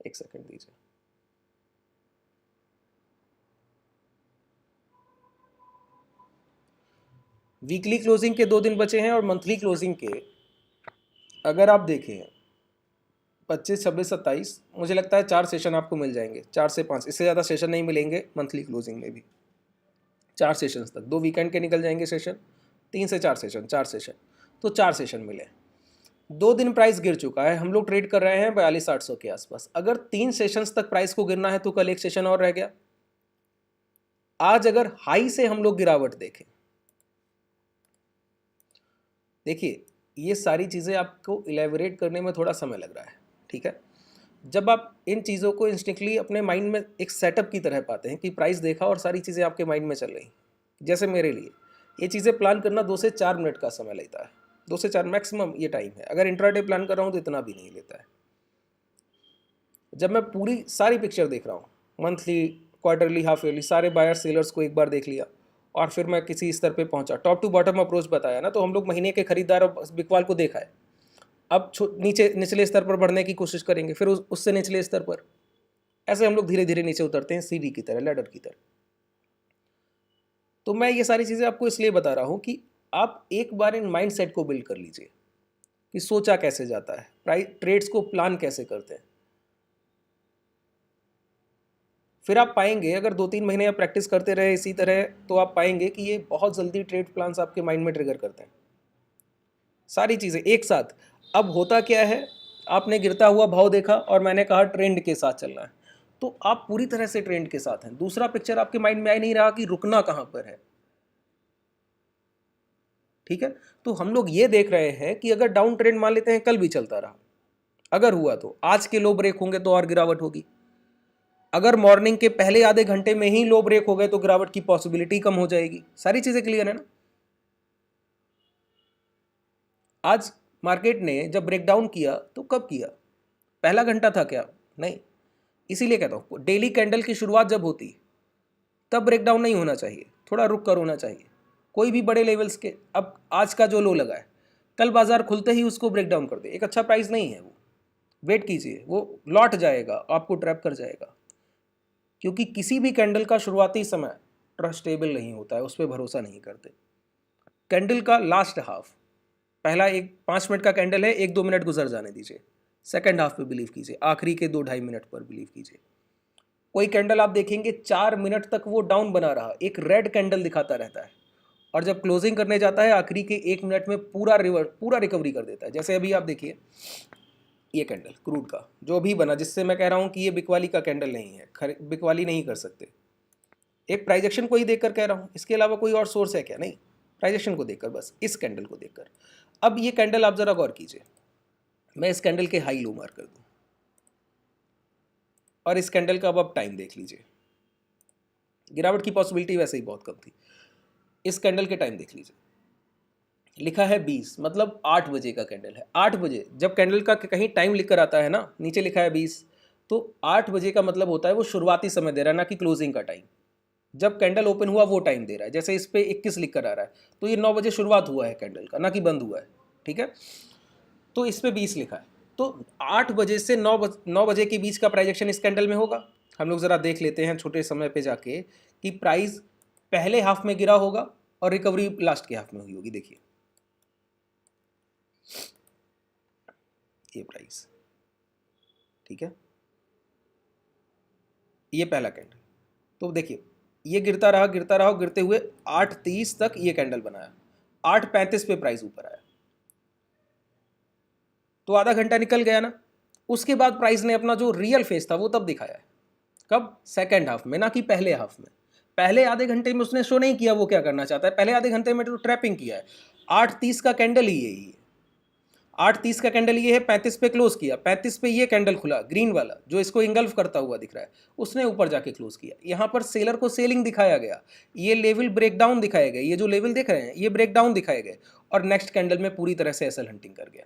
एक सेकंड दीजिए। वीकली क्लोजिंग के 2 दिन बचे हैं और मंथली क्लोजिंग के अगर आप देखें 25, 26, 27, मुझे लगता है 4 सेशन आपको मिल जाएंगे, 4 से 5, इससे ज़्यादा सेशन नहीं मिलेंगे मंथली क्लोजिंग में भी। 4 सेशंस तक, 2 वीकेंड के निकल जाएंगे सेशन, 3 से 4 सेशन, 4 सेशन, तो 4 सेशन मिले। 2 दिन प्राइस गिर चुका है, हम लोग ट्रेड कर रहे हैं 42,800 के आसपास। अगर 3 सेशंस तक प्राइस को गिरना है तो कल एक सेशन और रह गया। आज अगर हाई से हम लोग गिरावट देखें, देखिए ये सारी चीज़ें आपको इलेबोरेट करने में थोड़ा समय लग रहा है, ठीक है। जब आप इन चीज़ों को इंस्टिंक्टली अपने माइंड में एक सेटअप की तरह पाते हैं कि प्राइस देखा और सारी चीज़ें आपके माइंड में चल रही, जैसे मेरे लिए ये चीज़ें प्लान करना 2 से 4 मिनट का समय लेता है, 2 से 4 मैक्सिमम ये टाइम है। अगर इंट्राडे प्लान कर रहा हूँ तो इतना भी नहीं लेता है। जब मैं पूरी सारी पिक्चर देख रहा हूँ, मंथली, क्वार्टरली, हाफ ईयरली, सारे बायर सेलर्स को एक बार देख लिया और फिर मैं किसी स्तर पे पहुंचा, टॉप टू बॉटम अप्रोच बताया ना, तो हम लोग महीने के खरीदार और बिकवाल को देखा है। अब निचले स्तर पर बढ़ने की कोशिश करेंगे, फिर उससे निचले स्तर पर, ऐसे हम लोग धीरे धीरे नीचे उतरते हैं, सीढ़ी की तरह, लैडर की तरह। तो मैं ये सारी चीज़ें आपको इसलिए बता रहा हूँ कि आप एक बार इन माइंड सेट को बिल्ड कर लीजिए कि सोचा कैसे जाता है, प्राइस ट्रेड्स को प्लान कैसे करते हैं। फिर आप पाएंगे, अगर 2-3 महीने आप प्रैक्टिस करते रहे इसी तरह, तो आप पाएंगे कि ये बहुत जल्दी ट्रेड प्लान्स आपके माइंड में ट्रिगर करते हैं, सारी चीज़ें एक साथ। अब होता क्या है, आपने गिरता हुआ भाव देखा और मैंने कहा ट्रेंड के साथ चलना है, तो आप पूरी तरह से ट्रेंड के साथ हैं। दूसरा पिक्चर आपके माइंड में आ ही नहीं रहा कि रुकना कहाँ पर है, ठीक है। तो हम लोग ये देख रहे हैं कि अगर डाउन ट्रेंड मान लेते हैं कल भी चलता रहा, अगर हुआ तो आज के लो ब्रेक होंगे तो और गिरावट होगी। अगर मॉर्निंग के पहले आधे घंटे में ही लो ब्रेक हो गए तो गिरावट की पॉसिबिलिटी कम हो जाएगी। सारी चीजें क्लियर है ना। आज मार्केट ने जब ब्रेकडाउन किया तो कब किया, पहला घंटा था क्या? नहीं। इसीलिए कहता हूं डेली कैंडल की शुरुआत जब होती तब ब्रेकडाउन नहीं होना चाहिए, थोड़ा रुक कर होना चाहिए। कोई भी बड़े लेवल्स के, अब आज का जो लो लगा है, कल बाजार खुलते ही उसको ब्रेकडाउन कर दे, एक अच्छा प्राइस नहीं है वो, वेट कीजिए, वो लौट जाएगा, आपको ट्रैप कर जाएगा। क्योंकि किसी भी कैंडल का शुरुआती समय ट्रस्टेबल नहीं होता है, उस पर भरोसा नहीं करते। कैंडल का लास्ट हाफ, पहला एक 5 मिनट का कैंडल है, 1-2 मिनट गुजर जाने दीजिए, सेकंड हाफ पे बिलीव कीजिए, आखिरी के 2-2.5 मिनट पर बिलीव कीजिए। कोई कैंडल आप देखेंगे 4 मिनट तक वो डाउन बना रहा, एक रेड कैंडल दिखाता रहता है, और जब क्लोजिंग करने जाता है आखिरी के 1 मिनट में पूरा रिकवरी कर देता है। जैसे अभी आप देखिए ये कैंडल क्रूड का जो भी बना, जिससे मैं कह रहा हूं कि ये बिकवाली का कैंडल नहीं है, बिकवाली नहीं कर सकते। एक प्राइस एक्शन को ही देखकर कह रहा हूं, इसके अलावा कोई और सोर्स है क्या? नहीं, प्राइस एक्शन को देखकर, बस इस कैंडल को देखकर। अब ये कैंडल आप जरा गौर कीजिए, मैं इस कैंडल के हाई लो मार्क कर दूं और इस कैंडल का अब आप टाइम देख लीजिए, गिरावट की पॉसिबिलिटी वैसे ही बहुत कम थी। इस कैंडल के टाइम देख लीजिए, लिखा है 20, मतलब 8 बजे का कैंडल है। 8 बजे जब कैंडल का कहीं टाइम लिख कर आता है ना, नीचे लिखा है 20, तो 8 बजे का मतलब होता है वो शुरुआती समय दे रहा है, ना कि क्लोजिंग का टाइम। जब कैंडल ओपन हुआ वो टाइम दे रहा है, जैसे इस पे 21 लिख कर आ रहा है, तो ये 9 बजे शुरुआत हुआ है कैंडल का, ना कि बंद हुआ है, ठीक है। तो इस पे 20 लिखा है, तो 8 बजे से 9 बजे के बीच का प्राइस एक्शन इस कैंडल में होगा। हम लोग ज़रा देख लेते हैं छोटे समय पे जाके कि प्राइस पहले हाफ में गिरा होगा और रिकवरी लास्ट के हाफ में हुई होगी। देखिए ये प्राइस, ठीक है, ये पहला कैंडल। तो देखिए ये गिरता रहा गिरता रहा, गिरते हुए 8:30 तक ये कैंडल बनाया, 8:35 पे प्राइस ऊपर आया, तो आधा घंटा निकल गया ना। उसके बाद प्राइस ने अपना जो रियल फेस था वो तब दिखाया है, कब? सेकेंड हाफ में, ना कि पहले हाफ में। पहले आधे घंटे में उसने शो नहीं किया वो क्या करना चाहता है, पहले आधे घंटे में तो ट्रैपिंग किया है। 8:30 का कैंडल ही यही है, 8:30 का कैंडल ये है, 35 पे क्लोज किया, 35 पे ये कैंडल खुला ग्रीन वाला जो इसको इंगल्फ करता हुआ दिख रहा है, उसने ऊपर जाके क्लोज किया। यहाँ पर सेलर को सेलिंग दिखाया गया, ये लेवल ब्रेकडाउन दिखाए गए, ये जो लेवल देख रहे हैं ये ब्रेकडाउन दिखाए गए, और नेक्स्ट कैंडल में पूरी तरह से एसएल हंटिंग कर गया।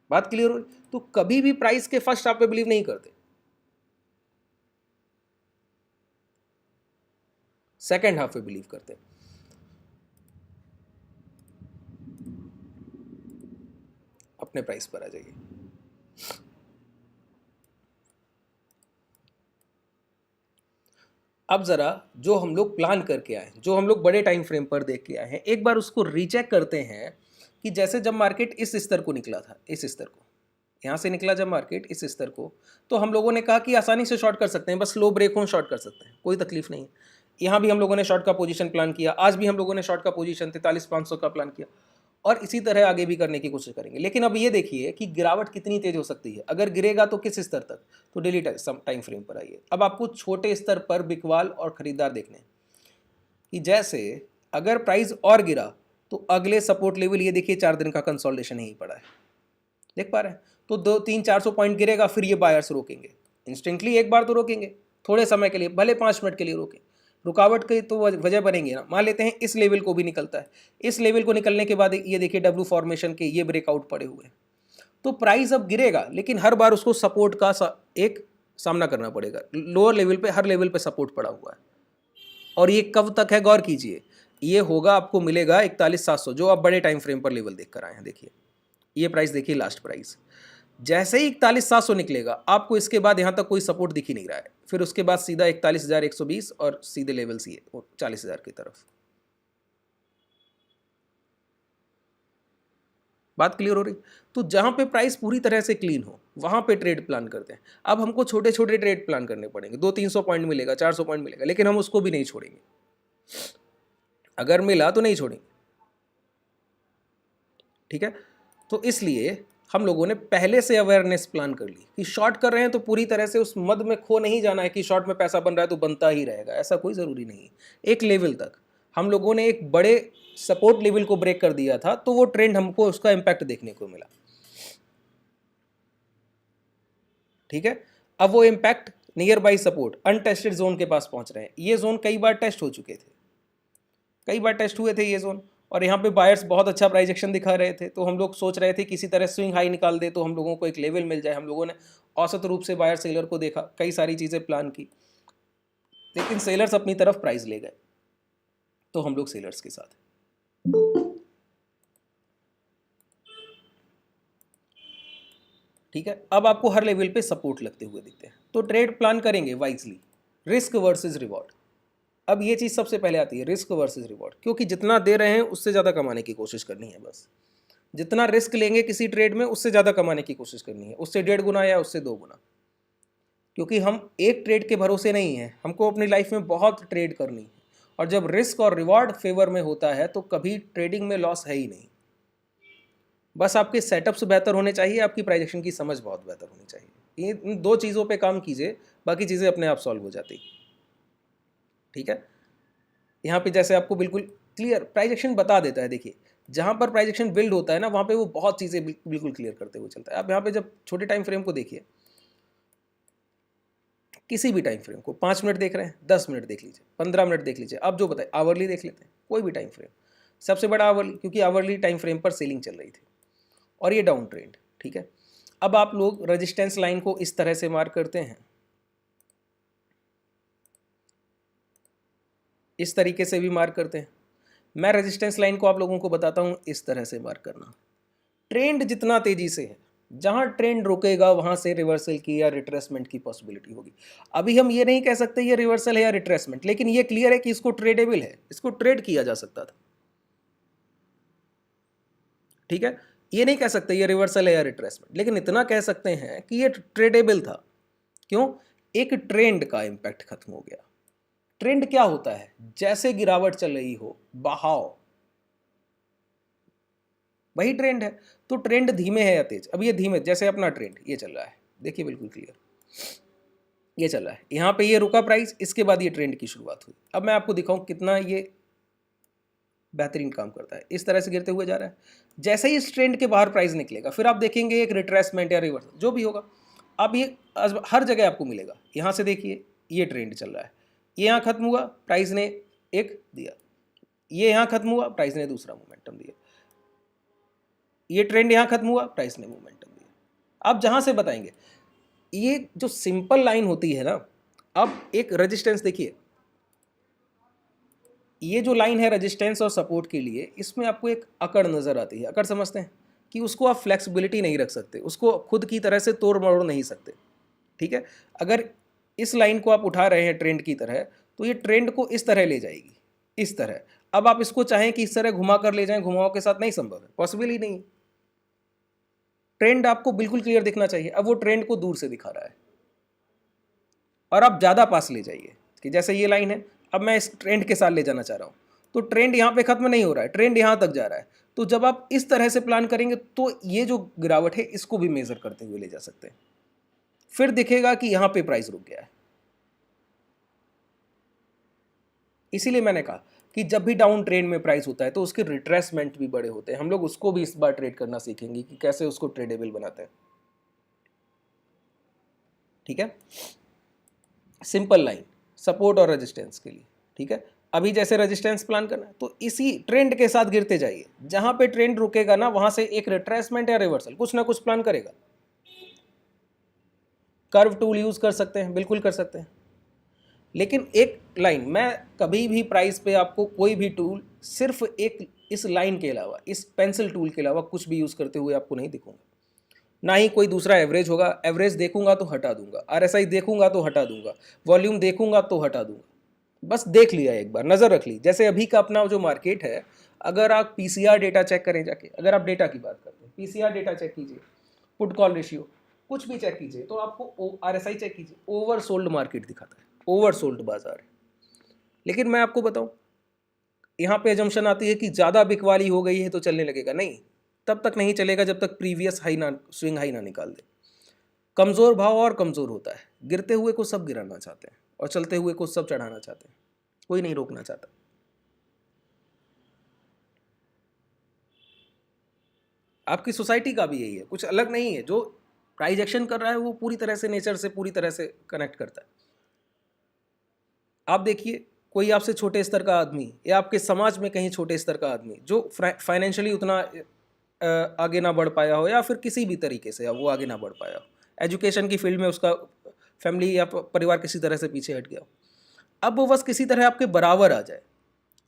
बात क्लियर हो रही? तो कभी भी प्राइस के फर्स्ट हाफ पे बिलीव नहीं करते, सेकेंड हाफ पे बिलीव करते। अपने प्राइस पर आ जाइए। अब जरा जो हम लोग प्लान करके आए, जो हम लोग बड़े टाइम फ्रेम पर देख के आए हैं, एक बार उसको रीचेक करते हैं कि जैसे जब मार्केट इस स्तर को निकला था, इस स्तर को यहाँ से निकला जब मार्केट इस स्तर को, तो हम लोगों ने कहा कि आसानी से शॉर्ट कर सकते हैं, बस लो ब्रेक हो शॉर्ट कर सकते हैं, कोई तकलीफ नहीं है। यहाँ भी हम लोगों ने शॉर्ट का पोजीशन प्लान किया, आज भी हम लोगों ने शॉर्ट का पोजीशन 43,500 का प्लान किया, और इसी तरह आगे भी करने की कोशिश करेंगे। लेकिन अब ये देखिए कि गिरावट कितनी तेज हो सकती है, अगर गिरेगा तो किस स्तर तक, तो डेली टाइम फ्रेम पर आइए। अब आपको छोटे स्तर पर बिकवाल और खरीदार देखने हैं कि जैसे अगर प्राइस और गिरा तो अगले सपोर्ट लेवल ये देखिए 4 दिन का कंसोलिडेशन ही पड़ा है, देख पा रहे हैं? तो 200-400 पॉइंट गिरेगा, फिर ये बायर्स रोकेंगे, इंस्टेंटली एक बार तो रोकेंगे, थोड़े समय के लिए, भले 5 मिनट के लिए रोकें, रुकावट की तो वजह बनेंगे ना। मान लेते हैं इस लेवल को भी निकलता है, इस लेवल को निकलने के बाद ये देखिए डब्ल्यू फॉर्मेशन के ये ब्रेकआउट पड़े हुए हैं, तो प्राइस अब गिरेगा, लेकिन हर बार उसको सपोर्ट का एक सामना करना पड़ेगा। लोअर लेवल पे, हर लेवल पे सपोर्ट पड़ा हुआ है, और ये कब तक है गौर कीजिए, ये होगा आपको मिलेगा 41,700, जो आप बड़े टाइम फ्रेम पर लेवल देख कर आए हैं। देखिए ये प्राइस देखिए, लास्ट प्राइस जैसे ही 41,700 निकलेगा, आपको इसके बाद यहाँ तक कोई सपोर्ट दिख ही नहीं रहा है, फिर उसके बाद सीधा 41,120 और सीधे लेवल सी है 40,000 की तरफ। बात क्लियर हो रही? तो जहां पे प्राइस पूरी तरह से क्लीन हो वहां पे ट्रेड प्लान करते हैं। अब हमको छोटे छोटे ट्रेड प्लान करने पड़ेंगे, 200-300 पॉइंट मिलेगा, 400 पॉइंट मिलेगा, लेकिन हम उसको भी नहीं छोड़ेंगे, अगर मिला तो नहीं छोड़ेंगे, ठीक है? तो इसलिए हम लोगों ने पहले से अवेयरनेस प्लान कर ली कि शॉर्ट कर रहे हैं तो पूरी तरह से उस मद में खो नहीं जाना है कि शॉर्ट में पैसा बन रहा है तो बनता ही रहेगा, ऐसा कोई ज़रूरी नहीं है। एक लेवल तक हम लोगों ने एक बड़े सपोर्ट लेवल को ब्रेक कर दिया था, तो वो ट्रेंड हमको उसका इम्पैक्ट देखने को मिला, ठीक है? अब वो impact near by support untested zone के पास पहुंच रहे हैं। ये जोन कई बार टेस्ट हो चुके थे, कई बार टेस्ट हुए थे ये जोन, और यहाँ पे बायर्स बहुत अच्छा प्राइस एक्शन दिखा रहे थे, तो हम लोग सोच रहे थे किसी तरह स्विंग हाई निकाल दे तो हम लोगों को एक लेवल मिल जाए। हम लोगों ने औसत रूप से बायर सेलर को देखा, कई सारी चीज़ें प्लान की, लेकिन सेलर्स अपनी तरफ प्राइस ले गए, तो हम लोग सेलर्स के साथ। ठीक है, अब आपको हर लेवल पे सपोर्ट लगते हुए दिखते हैं, तो ट्रेड प्लान करेंगे वाइजली, रिस्क वर्सेस रिवॉर्ड। अब ये चीज़ सबसे पहले आती है, रिस्क वर्सेस रिवॉर्ड, क्योंकि जितना दे रहे हैं उससे ज़्यादा कमाने की कोशिश करनी है। बस जितना रिस्क लेंगे किसी ट्रेड में उससे ज़्यादा कमाने की कोशिश करनी है, उससे 1.5 गुना या उससे 2 गुना, क्योंकि हम एक ट्रेड के भरोसे नहीं हैं, हमको अपनी लाइफ में बहुत ट्रेड करनी है, और जब रिस्क और रिवॉर्ड फेवर में होता है तो कभी ट्रेडिंग में लॉस है ही नहीं। बस आपके सेटअप्स बेहतर होने चाहिए, आपकी प्राइजेक्शन की समझ बहुत बेहतर होनी चाहिए, इन 2 चीज़ों पे काम कीजिए, बाकी चीज़ें अपने आप सॉल्व हो जाती, ठीक है? यहाँ पे जैसे आपको बिल्कुल क्लियर प्राइजेक्शन बता देता है, देखिए जहाँ पर प्राइजेक्शन बिल्ड होता है ना वहाँ पे वो बहुत चीज़ें बिल्कुल क्लियर करते हुए चलता है। आप यहाँ पे जब छोटे टाइम फ्रेम को देखिए, किसी भी टाइम फ्रेम को 5 मिनट देख रहे हैं, 10 मिनट देख लीजिए, 15 मिनट देख लीजिए, आप जो बताए आवरली देख लेते हैं, कोई भी टाइम फ्रेम, सबसे बड़ा आवरली, क्योंकि आवरली टाइम फ्रेम पर सेलिंग चल रही थी और ये डाउन ट्रेंड, ठीक है? अब आप लोग रेजिस्टेंस लाइन को इस तरह से मार्क करते हैं, इस तरीके से भी मार्क करते हैं। मैं रेजिस्टेंस लाइन को आप लोगों को बताता हूं इस तरह से मार्क करना। ट्रेंड जितना तेजी से है, जहां ट्रेंड रुकेगा वहां से रिवर्सल की या रिट्रेसमेंट की पॉसिबिलिटी होगी। अभी हम ये नहीं कह सकते ये रिवर्सल है या रिट्रेसमेंट, लेकिन ये क्लियर है कि इसको ट्रेडेबल है, इसको ट्रेड किया जा सकता था, ठीक है? ये नहीं कह सकते ये रिवर्सल है या रिट्रेसमेंट, लेकिन इतना कह सकते हैं कि ये ट्रेडेबल था। क्यों? एक ट्रेंड का इम्पैक्ट खत्म हो गया। ट्रेंड क्या होता है? जैसे गिरावट चल रही हो, बहाव, वही ट्रेंड है। तो ट्रेंड धीमे है या तेज? अब ये धीमे, जैसे अपना ट्रेंड ये चल रहा है, देखिए बिल्कुल क्लियर, ये चल रहा है, यहाँ पे ये रुका प्राइस, इसके बाद ये ट्रेंड की शुरुआत हुई। अब मैं आपको दिखाऊं कितना ये बेहतरीन काम करता है। इस तरह से गिरते हुए जा रहा है, जैसे ही इस ट्रेंड के बाहर प्राइस निकलेगा फिर आप देखेंगे एक रिट्रेसमेंट या रिवर्स जो भी होगा। अब ये हर जगह आपको मिलेगा। यहाँ से देखिए ये ट्रेंड चल रहा है, ये यहाँ खत्म हुआ, प्राइस ने एक दिया, ये यहाँ खत्म हुआ, प्राइस ने दूसरा मोमेंटम दिया, ये ट्रेंड यहाँ खत्म हुआ, प्राइस ने मोमेंटम दिया। आप जहाँ से बताएंगे, ये जो सिंपल लाइन होती है ना, अब एक रेजिस्टेंस देखिए, ये जो लाइन है रेजिस्टेंस और सपोर्ट के लिए, इसमें आपको एक अकड़ नज़र आती है। अकड़ समझते हैं कि उसको आप फ्लेक्सिबिलिटी नहीं रख सकते, उसको खुद की तरह से तोड़ मरोड़ नहीं सकते, ठीक है। अगर इस लाइन को आप उठा रहे हैं ट्रेंड की तरह, तो ये ट्रेंड को इस तरह ले जाएगी, इस तरह। अब आप इसको चाहें कि इस तरह घुमा कर ले जाएं, घुमाव के साथ नहीं संभव है, पॉसिबल ही नहीं। ट्रेंड आपको बिल्कुल क्लियर दिखना चाहिए। अब वो ट्रेंड को दूर से दिखा रहा है और आप ज़्यादा पास ले जाइए कि जैसे ये लाइन है, अब मैं इस ट्रेंड के साथ ले जाना चाह रहा हूँ, तो ट्रेंड यहाँ पे खत्म नहीं हो रहा है, ट्रेंड यहाँ तक जा रहा है। तो जब आप इस तरह से प्लान करेंगे तो ये जो गिरावट है इसको भी मेजर करते हुए ले जा सकते हैं। फिर दिखेगा कि यहाँ पे प्राइस रुक गया है। इसीलिए मैंने कहा कि जब भी डाउन ट्रेंड में प्राइस होता है तो उसके रिट्रेसमेंट भी बड़े होते हैं। हम लोग उसको भी इस बार ट्रेड करना सीखेंगे कि कैसे उसको ट्रेडेबल बनाते हैं, ठीक है। सिंपल लाइन सपोर्ट और रेजिस्टेंस के लिए, ठीक है। अभी जैसे रेजिस्टेंस प्लान करना है तो इसी ट्रेंड के साथ गिरते जाइए, जहां पे ट्रेंड रुकेगा ना वहां से एक रिट्रेसमेंट या रिवर्सल कुछ ना कुछ प्लान करेगा। कर्व टूल यूज कर सकते हैं, बिल्कुल कर सकते हैं, लेकिन एक लाइन, मैं कभी भी प्राइस पे आपको कोई भी टूल सिर्फ एक इस लाइन के अलावा, इस पेंसिल टूल के अलावा कुछ भी यूज करते हुए आपको नहीं दिखूंगा। ना ही कोई दूसरा एवरेज होगा, एवरेज देखूंगा तो हटा दूंगा, आरएसआई देखूंगा तो हटा दूंगा, वॉल्यूम देखूंगा तो हटा दूंगा। बस देख लिया, एक बार नज़र रख ली। जैसे अभी का अपना जो मार्केट है, अगर आप पीसीआर डेटा चेक करें जाके, अगर आप डेटा की बात करते हैं, पीसीआर डेटा चेक कीजिए, पुट कॉल रेशियो कुछ भी चेक कीजिए, तो आपको आरएसआई चेक कीजिए, ओवर सोल्ड मार्केट दिखाता है, ओवर सोल्ड बाजार है। लेकिन मैं आपको बताऊं, यहाँ पे एजम्पशन आती है कि ज़्यादा बिकवाली हो गई है तो चलने लगेगा। नहीं, तब तक नहीं चलेगा जब तक प्रीवियस हाई ना, स्विंग हाई ना निकाल दे। कमज़ोर भाव और कमज़ोर होता है, गिरते हुए को सब गिराना चाहते हैं और चलते हुए को सब चढ़ाना चाहते हैं, कोई नहीं रोकना चाहता। आपकी सोसाइटी का भी यही है, कुछ अलग नहीं है। जो प्राइज एक्शन कर रहा है वो पूरी तरह से नेचर से पूरी तरह से कनेक्ट करता है। आप देखिए, कोई आपसे छोटे स्तर का आदमी या आपके समाज में कहीं छोटे स्तर का आदमी जो फाइनेंशियली उतना आगे ना बढ़ पाया हो, या फिर किसी भी तरीके से वो आगे ना बढ़ पाया हो, एजुकेशन की फील्ड में उसका फैमिली या परिवार किसी तरह से पीछे हट गया हो, अब वो बस किसी तरह आपके बराबर आ जाए,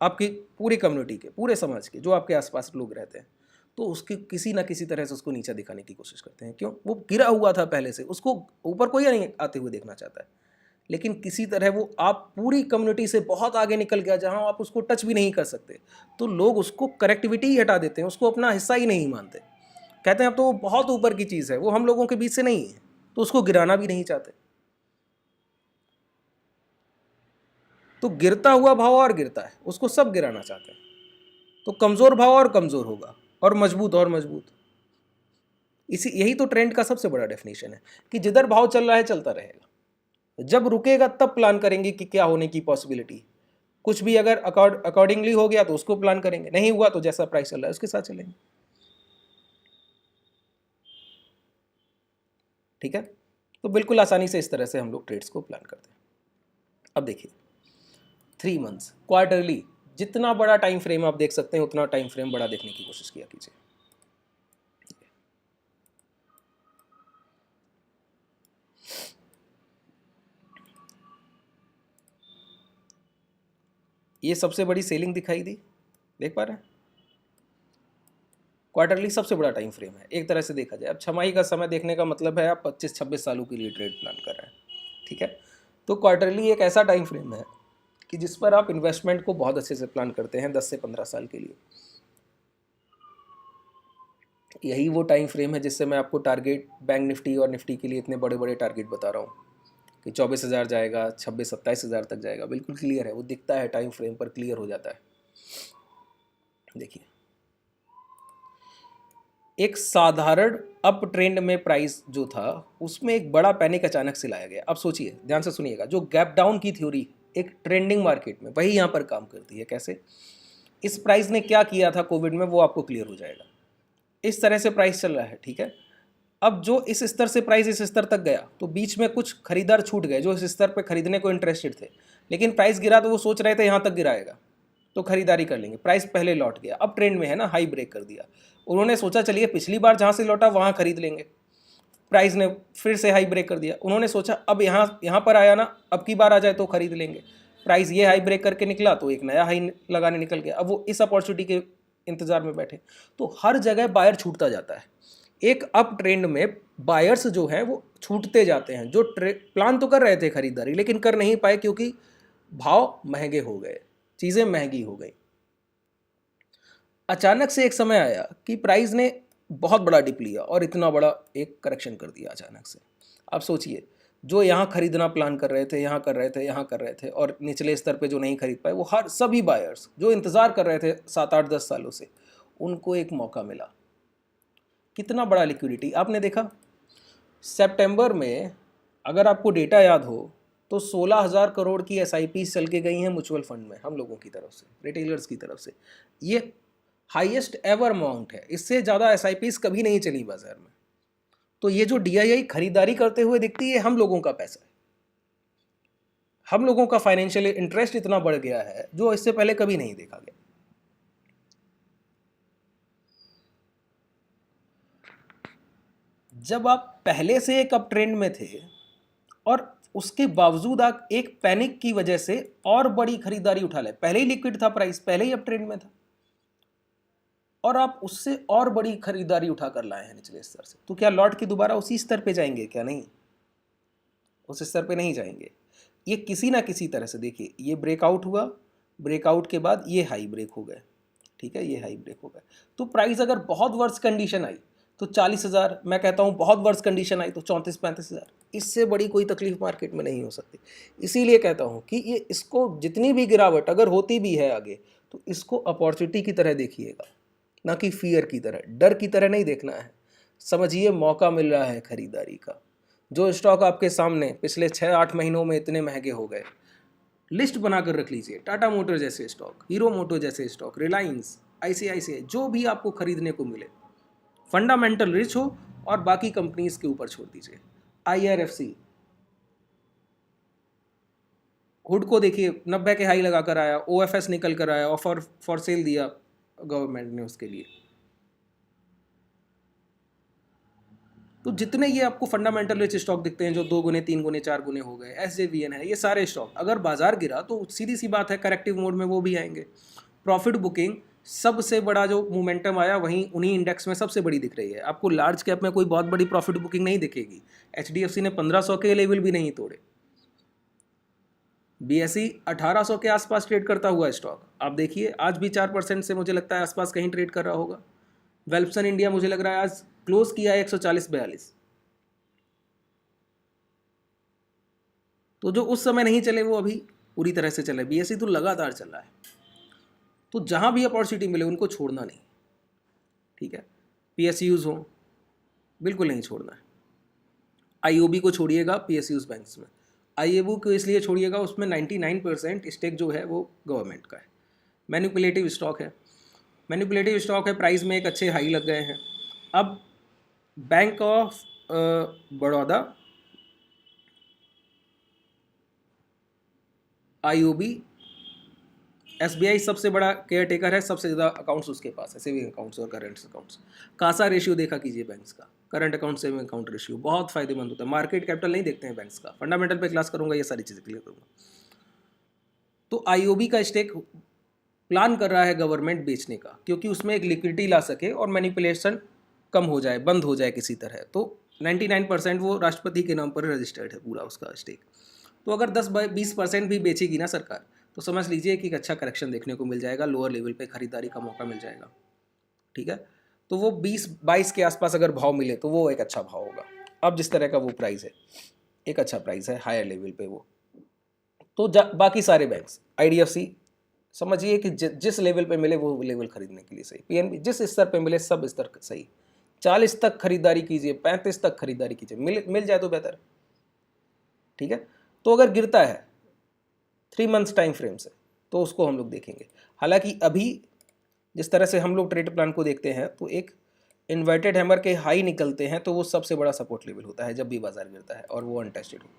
आपकी पूरी कम्युनिटी के, पूरे समाज के जो आपके आसपास लोग रहते हैं, तो उसके किसी ना किसी तरह से उसको नीचा दिखाने की कोशिश करते हैं। क्यों? वो गिरा हुआ था पहले से, उसको ऊपर कोई नहीं आते हुए देखना चाहता है, लेकिन किसी तरह वो आप पूरी कम्युनिटी से बहुत आगे निकल गया, जहां आप उसको टच भी नहीं कर सकते, तो लोग उसको कनेक्टिविटी ही हटा देते हैं, उसको अपना हिस्सा ही नहीं मानते, कहते हैं अब तो वो बहुत ऊपर की चीज़ है, वो हम लोगों के बीच से नहीं है, तो उसको गिराना भी नहीं चाहते। तो गिरता हुआ भाव और गिरता है, उसको सब गिराना चाहते हैं। तो कमज़ोर भाव और कमज़ोर होगा, और मजबूत और मजबूत। यही तो ट्रेंड का सबसे बड़ा डेफिनेशन है कि जिधर भाव चल रहा है चलता रहेगा, जब रुकेगा तब प्लान करेंगे कि क्या होने की पॉसिबिलिटी। कुछ भी अगर अकॉर्डिंगली हो गया तो उसको प्लान करेंगे, नहीं हुआ तो जैसा प्राइस चल रहा है उसके साथ चलेंगे, ठीक है। तो बिल्कुल आसानी से इस तरह से हम लोग ट्रेड्स को प्लान करते हैं। अब देखिए 3 मंथ्स, क्वार्टरली, जितना बड़ा टाइम फ्रेम आप देख सकते हैं उतना टाइम फ्रेम बड़ा देखने की कोशिश किया कीजिए। ये सबसे बड़ी सेलिंग दिखाई दी, देख पा रहे हैं? क्वार्टरली सबसे बड़ा टाइम फ्रेम है एक तरह से देखा जाए। अब छमाही का समय देखने का मतलब है आप 25-26 सालों के लिए ट्रेड प्लान कर रहे हैं, ठीक है। तो क्वार्टरली एक ऐसा टाइम फ्रेम है कि जिस पर आप इन्वेस्टमेंट को बहुत अच्छे से प्लान करते हैं 10 से 15 साल के लिए। यही वो टाइम फ्रेम है जिससे मैं आपको टारगेट बैंक निफ्टी और निफ्टी के लिए इतने बड़े बड़े टारगेट बता रहा हूँ कि 24,000 जाएगा, 26-27,000 तक जाएगा। बिल्कुल क्लियर है, वो दिखता है टाइम फ्रेम पर, क्लियर हो जाता है। देखिए, एक साधारण अप ट्रेंड में प्राइस जो था उसमें एक बड़ा पैनिक अचानक से लाया गया। अब सोचिए, ध्यान से सुनिएगा, जो गैप डाउन की थ्योरी एक ट्रेंडिंग मार्केट में, वही यहाँ पर काम करती है। कैसे? इस प्राइस ने क्या किया था कोविड में, वो आपको क्लियर हो जाएगा। इस तरह से प्राइस चल रहा है, ठीक है। अब जो इस स्तर से प्राइस इस स्तर तक गया तो बीच में कुछ खरीदार छूट गए जो इस स्तर पे खरीदने को इंटरेस्टेड थे, लेकिन प्राइस गिरा तो वो सोच रहे थे यहाँ तक गिराएगा तो खरीदारी कर लेंगे। प्राइस पहले लौट गया, अब ट्रेंड में है ना, हाई ब्रेक कर दिया। उन्होंने सोचा चलिए पिछली बार जहाँ से लौटा वहाँ खरीद लेंगे, प्राइस ने फिर से हाई ब्रेक कर दिया। उन्होंने सोचा अब यहाँ पर आया ना, अब की बार आ जाए तो खरीद लेंगे। प्राइस ये हाई ब्रेक करके निकला तो एक नया हाई लगाने निकल गया। अब वो इस अपॉर्चुनिटी के इंतजार में बैठे। तो हर जगह बायर छूटता जाता है। एक अप ट्रेंड में बायर्स जो है वो छूटते जाते हैं, जो प्लान तो कर रहे थे खरीदारी लेकिन कर नहीं पाए क्योंकि भाव महंगे हो गए, चीज़ें महंगी हो गई। अचानक से एक समय आया कि प्राइस ने बहुत बड़ा डिप लिया और इतना बड़ा एक करेक्शन कर दिया अचानक से। अब सोचिए, जो यहाँ खरीदना प्लान कर रहे थे, यहाँ कर रहे थे, यहाँ कर रहे थे, और निचले स्तर पे जो नहीं खरीद पाए, वो हर सभी बायर्स जो इंतज़ार कर रहे थे 7-8-10 सालों से, उनको एक मौका मिला। कितना बड़ा लिक्विडिटी आपने देखा। सितंबर में अगर आपको डेटा याद हो तो 16,000 करोड़ की SIP चल के गई हैं म्यूचुअल फंड में, हम लोगों की तरफ से, रिटेलर्स की तरफ से। ये हाईएस्ट एवर अमाउंट है, इससे ज़्यादा SIPs कभी नहीं चली बाजार में। तो ये जो DII खरीदारी करते हुए दिखती है, हम लोगों का पैसा है, हम लोगों का फाइनेंशियल इंटरेस्ट इतना बढ़ गया है जो इससे पहले कभी नहीं देखा गया। जब आप पहले से एक अप ट्रेंड में थे और उसके बावजूद आप एक पैनिक की वजह से और बड़ी खरीदारी उठा ले, पहले ही लिक्विड था प्राइस, पहले ही अप ट्रेंड में था, और आप उससे और बड़ी खरीदारी उठा कर लाए हैं निचले स्तर से, तो क्या लौट के दोबारा उसी स्तर पे जाएंगे? क्या नहीं, उस स्तर पे नहीं जाएंगे। ये किसी ना किसी तरह से, देखिए ये ब्रेकआउट हुआ, ब्रेकआउट के बाद ये हाई ब्रेक हो गए, ठीक है, ये हाई ब्रेक हो गए। तो प्राइस अगर बहुत वर्स्ट कंडीशन आई तो 40,000, मैं कहता हूँ बहुत वर्स्ट कंडीशन आई तो 34-35,000, इससे बड़ी कोई तकलीफ मार्केट में नहीं हो सकती। इसीलिए कहता हूँ कि ये, इसको जितनी भी गिरावट अगर होती भी है आगे, तो इसको अपॉर्चुनिटी की तरह देखिएगा, ना कि फियर की तरह, डर की तरह नहीं देखना है। समझिए मौका मिल रहा है खरीदारी का। जो स्टॉक आपके सामने पिछले 6-8 महीनों में इतने महंगे हो गए, लिस्ट बनाकर रख लीजिए। टाटा मोटर जैसे स्टॉक, हीरो मोटो जैसे स्टॉक, रिलायंस, ICICI, जो भी आपको खरीदने को मिले, फंडामेंटल रिच हो, और बाकी कंपनीज के ऊपर छोड़ दीजिए। IRFC, हुड को देखिए 90 के हाई लगा कर आया, OFS निकल कर आया, ऑफर फॉर सेल दिया गवर्नमेंट ने उसके लिए। तो जितने ये आपको फंडामेंटल रिच स्टॉक दिखते हैं जो 2 गुने 3 गुने 4 गुने हो गए, SJVN है, ये सारे स्टॉक, अगर बाजार गिरा तो सीधी सी बात है करेक्टिव मोड में वो भी आएंगे। प्रॉफिट बुकिंग सबसे बड़ा जो मोमेंटम आया वहीं उन्हीं इंडेक्स में सबसे बड़ी दिख रही है। आपको लार्ज कैप में कोई बहुत बड़ी प्रॉफिट बुकिंग नहीं दिखेगी। HDFC ने 1500 के लेवल भी नहीं तोड़े। BSE 1800 के आसपास ट्रेड करता हुआ स्टॉक, आप देखिए आज भी 4% से मुझे लगता है आसपास कहीं ट्रेड कर रहा होगा। वेल्पसन इंडिया मुझे लग रहा है आज क्लोज किया है 140-42। तो जो उस समय नहीं चले वो अभी पूरी तरह से चले। BSE तो लगातार चल रहा है। तो जहाँ भी अपॉर्चुनिटी मिले उनको छोड़ना नहीं, ठीक है। PSUs हो, बिल्कुल नहीं छोड़ना है। IOB को छोड़िएगा, PSUs बैंक्स में। IABU को इसलिए छोड़िएगा, उसमें 99% स्टेक जो है वो गवर्नमेंट का है। मैनिपुलेटिव स्टॉक है, मैनिपुलेटिव स्टॉक है, प्राइस में एक अच्छे हाई लग गए हैं। अब bank of Baroda, IOB, SBI सबसे बड़ा केयर टेकर है, सबसे ज़्यादा अकाउंट्स उसके पास है, सेविंग अकाउंट्स और करंट अकाउंट्स। कासा रेशियो देखा कीजिए बैंक्स का, current account saving account ratio बहुत फायदेमंद होता है। मार्केट कैपिटल नहीं देखते हैं बैंक्स का, फंडामेंटल पे क्लास करूंगा, ये सारी चीज़ें क्लियर करूंगा। तो IOB का स्टेक प्लान कर रहा है गवर्नमेंट बेचने का, क्योंकि उसमें एक लिक्विडिटी ला सके और मैनिपुलेशन कम हो जाए, बंद हो जाए किसी तरह। तो 99% वो राष्ट्रपति के नाम पर रजिस्टर्ड है पूरा उसका स्टेक। तो अगर 10-20% भी बेचेगी ना सरकार, तो समझ लीजिए कि एक अच्छा करेक्शन देखने को मिल जाएगा, लोअर लेवल पे खरीदारी का मौका मिल जाएगा, ठीक है। तो वो 20-22 के आसपास अगर भाव मिले तो वो एक अच्छा भाव होगा। अब जिस तरह का वो प्राइस है, एक अच्छा प्राइस है हायर लेवल पे वो। तो बाकी सारे बैंक्स, IDFC समझिए कि जिस लेवल पे मिले वो लेवल खरीदने के लिए सही। PNB जिस स्तर पे मिले सब स्तर सही। 40 तक खरीदारी कीजिए, 35 तक खरीदारी कीजिए, मिल जाए तो बेहतर, ठीक है। तो अगर गिरता है 3 मंथ्स टाइम फ्रेम से तो उसको हम लोग देखेंगे। हालांकि अभी जिस तरह से हम लोग ट्रेड प्लान को देखते हैं तो एक इन्वर्टेड हैमर के हाई निकलते हैं तो वो सबसे बड़ा सपोर्ट लेवल होता है जब भी बाजार गिरता है और वो अनटेस्टेड हो।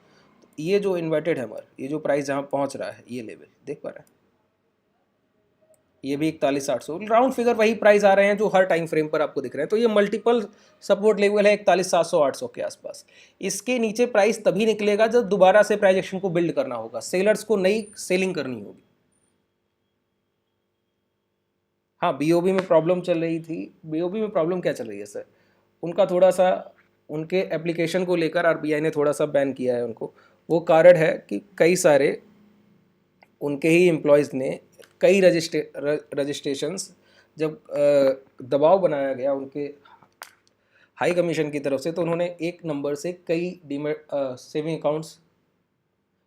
तो ये जो इन्वर्टेड हैमर, ये जो प्राइस जहाँ पहुँच रहा है, ये लेवल देख पा रहे हैं, ये भी 41,800 राउंड फिगर वही प्राइस आ रहे हैं जो हर टाइम फ्रेम पर आपको दिख रहे हैं। तो ये मल्टीपल सपोर्ट लेवल है 41,700-800 के आसपास। इसके नीचे प्राइस तभी निकलेगा जब दोबारा से प्राइस एक्शन को बिल्ड करना होगा, सेलर्स को नई सेलिंग करनी होगी। हाँ, BOB में प्रॉब्लम चल रही थी। BOB में प्रॉब्लम क्या चल रही है सर? उनका थोड़ा सा, उनके एप्लीकेशन को लेकर RBI ने थोड़ा सा बैन किया है उनको। वो कारण है कि कई सारे उनके ही एम्प्लॉयज़ ने कई रजिस्ट्रेशंस, जब दबाव बनाया गया उनके हाई कमीशन की तरफ से, तो उन्होंने एक नंबर से कई डीमेट सेविंग अकाउंट्स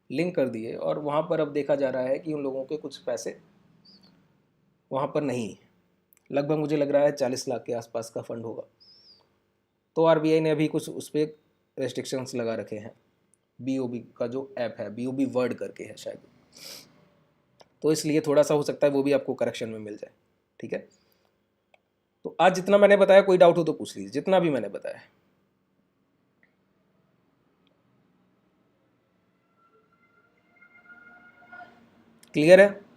लिंक कर दिए और वहाँ पर अब देखा जा रहा है कि उन लोगों के कुछ पैसे वहाँ पर नहीं, लगभग मुझे लग रहा है 40 लाख के आसपास का फंड होगा। तो RBI ने अभी कुछ उस पर रेस्ट्रिक्शंस लगा रखे हैं। BOB का जो ऐप है, BOB वर्ड करके है शायद, तो इसलिए थोड़ा सा हो सकता है वो भी आपको करेक्शन में मिल जाए, ठीक है। तो आज जितना मैंने बताया, कोई डाउट हो तो पूछ लीजिए, जितना भी मैंने बताया। क्लियर है?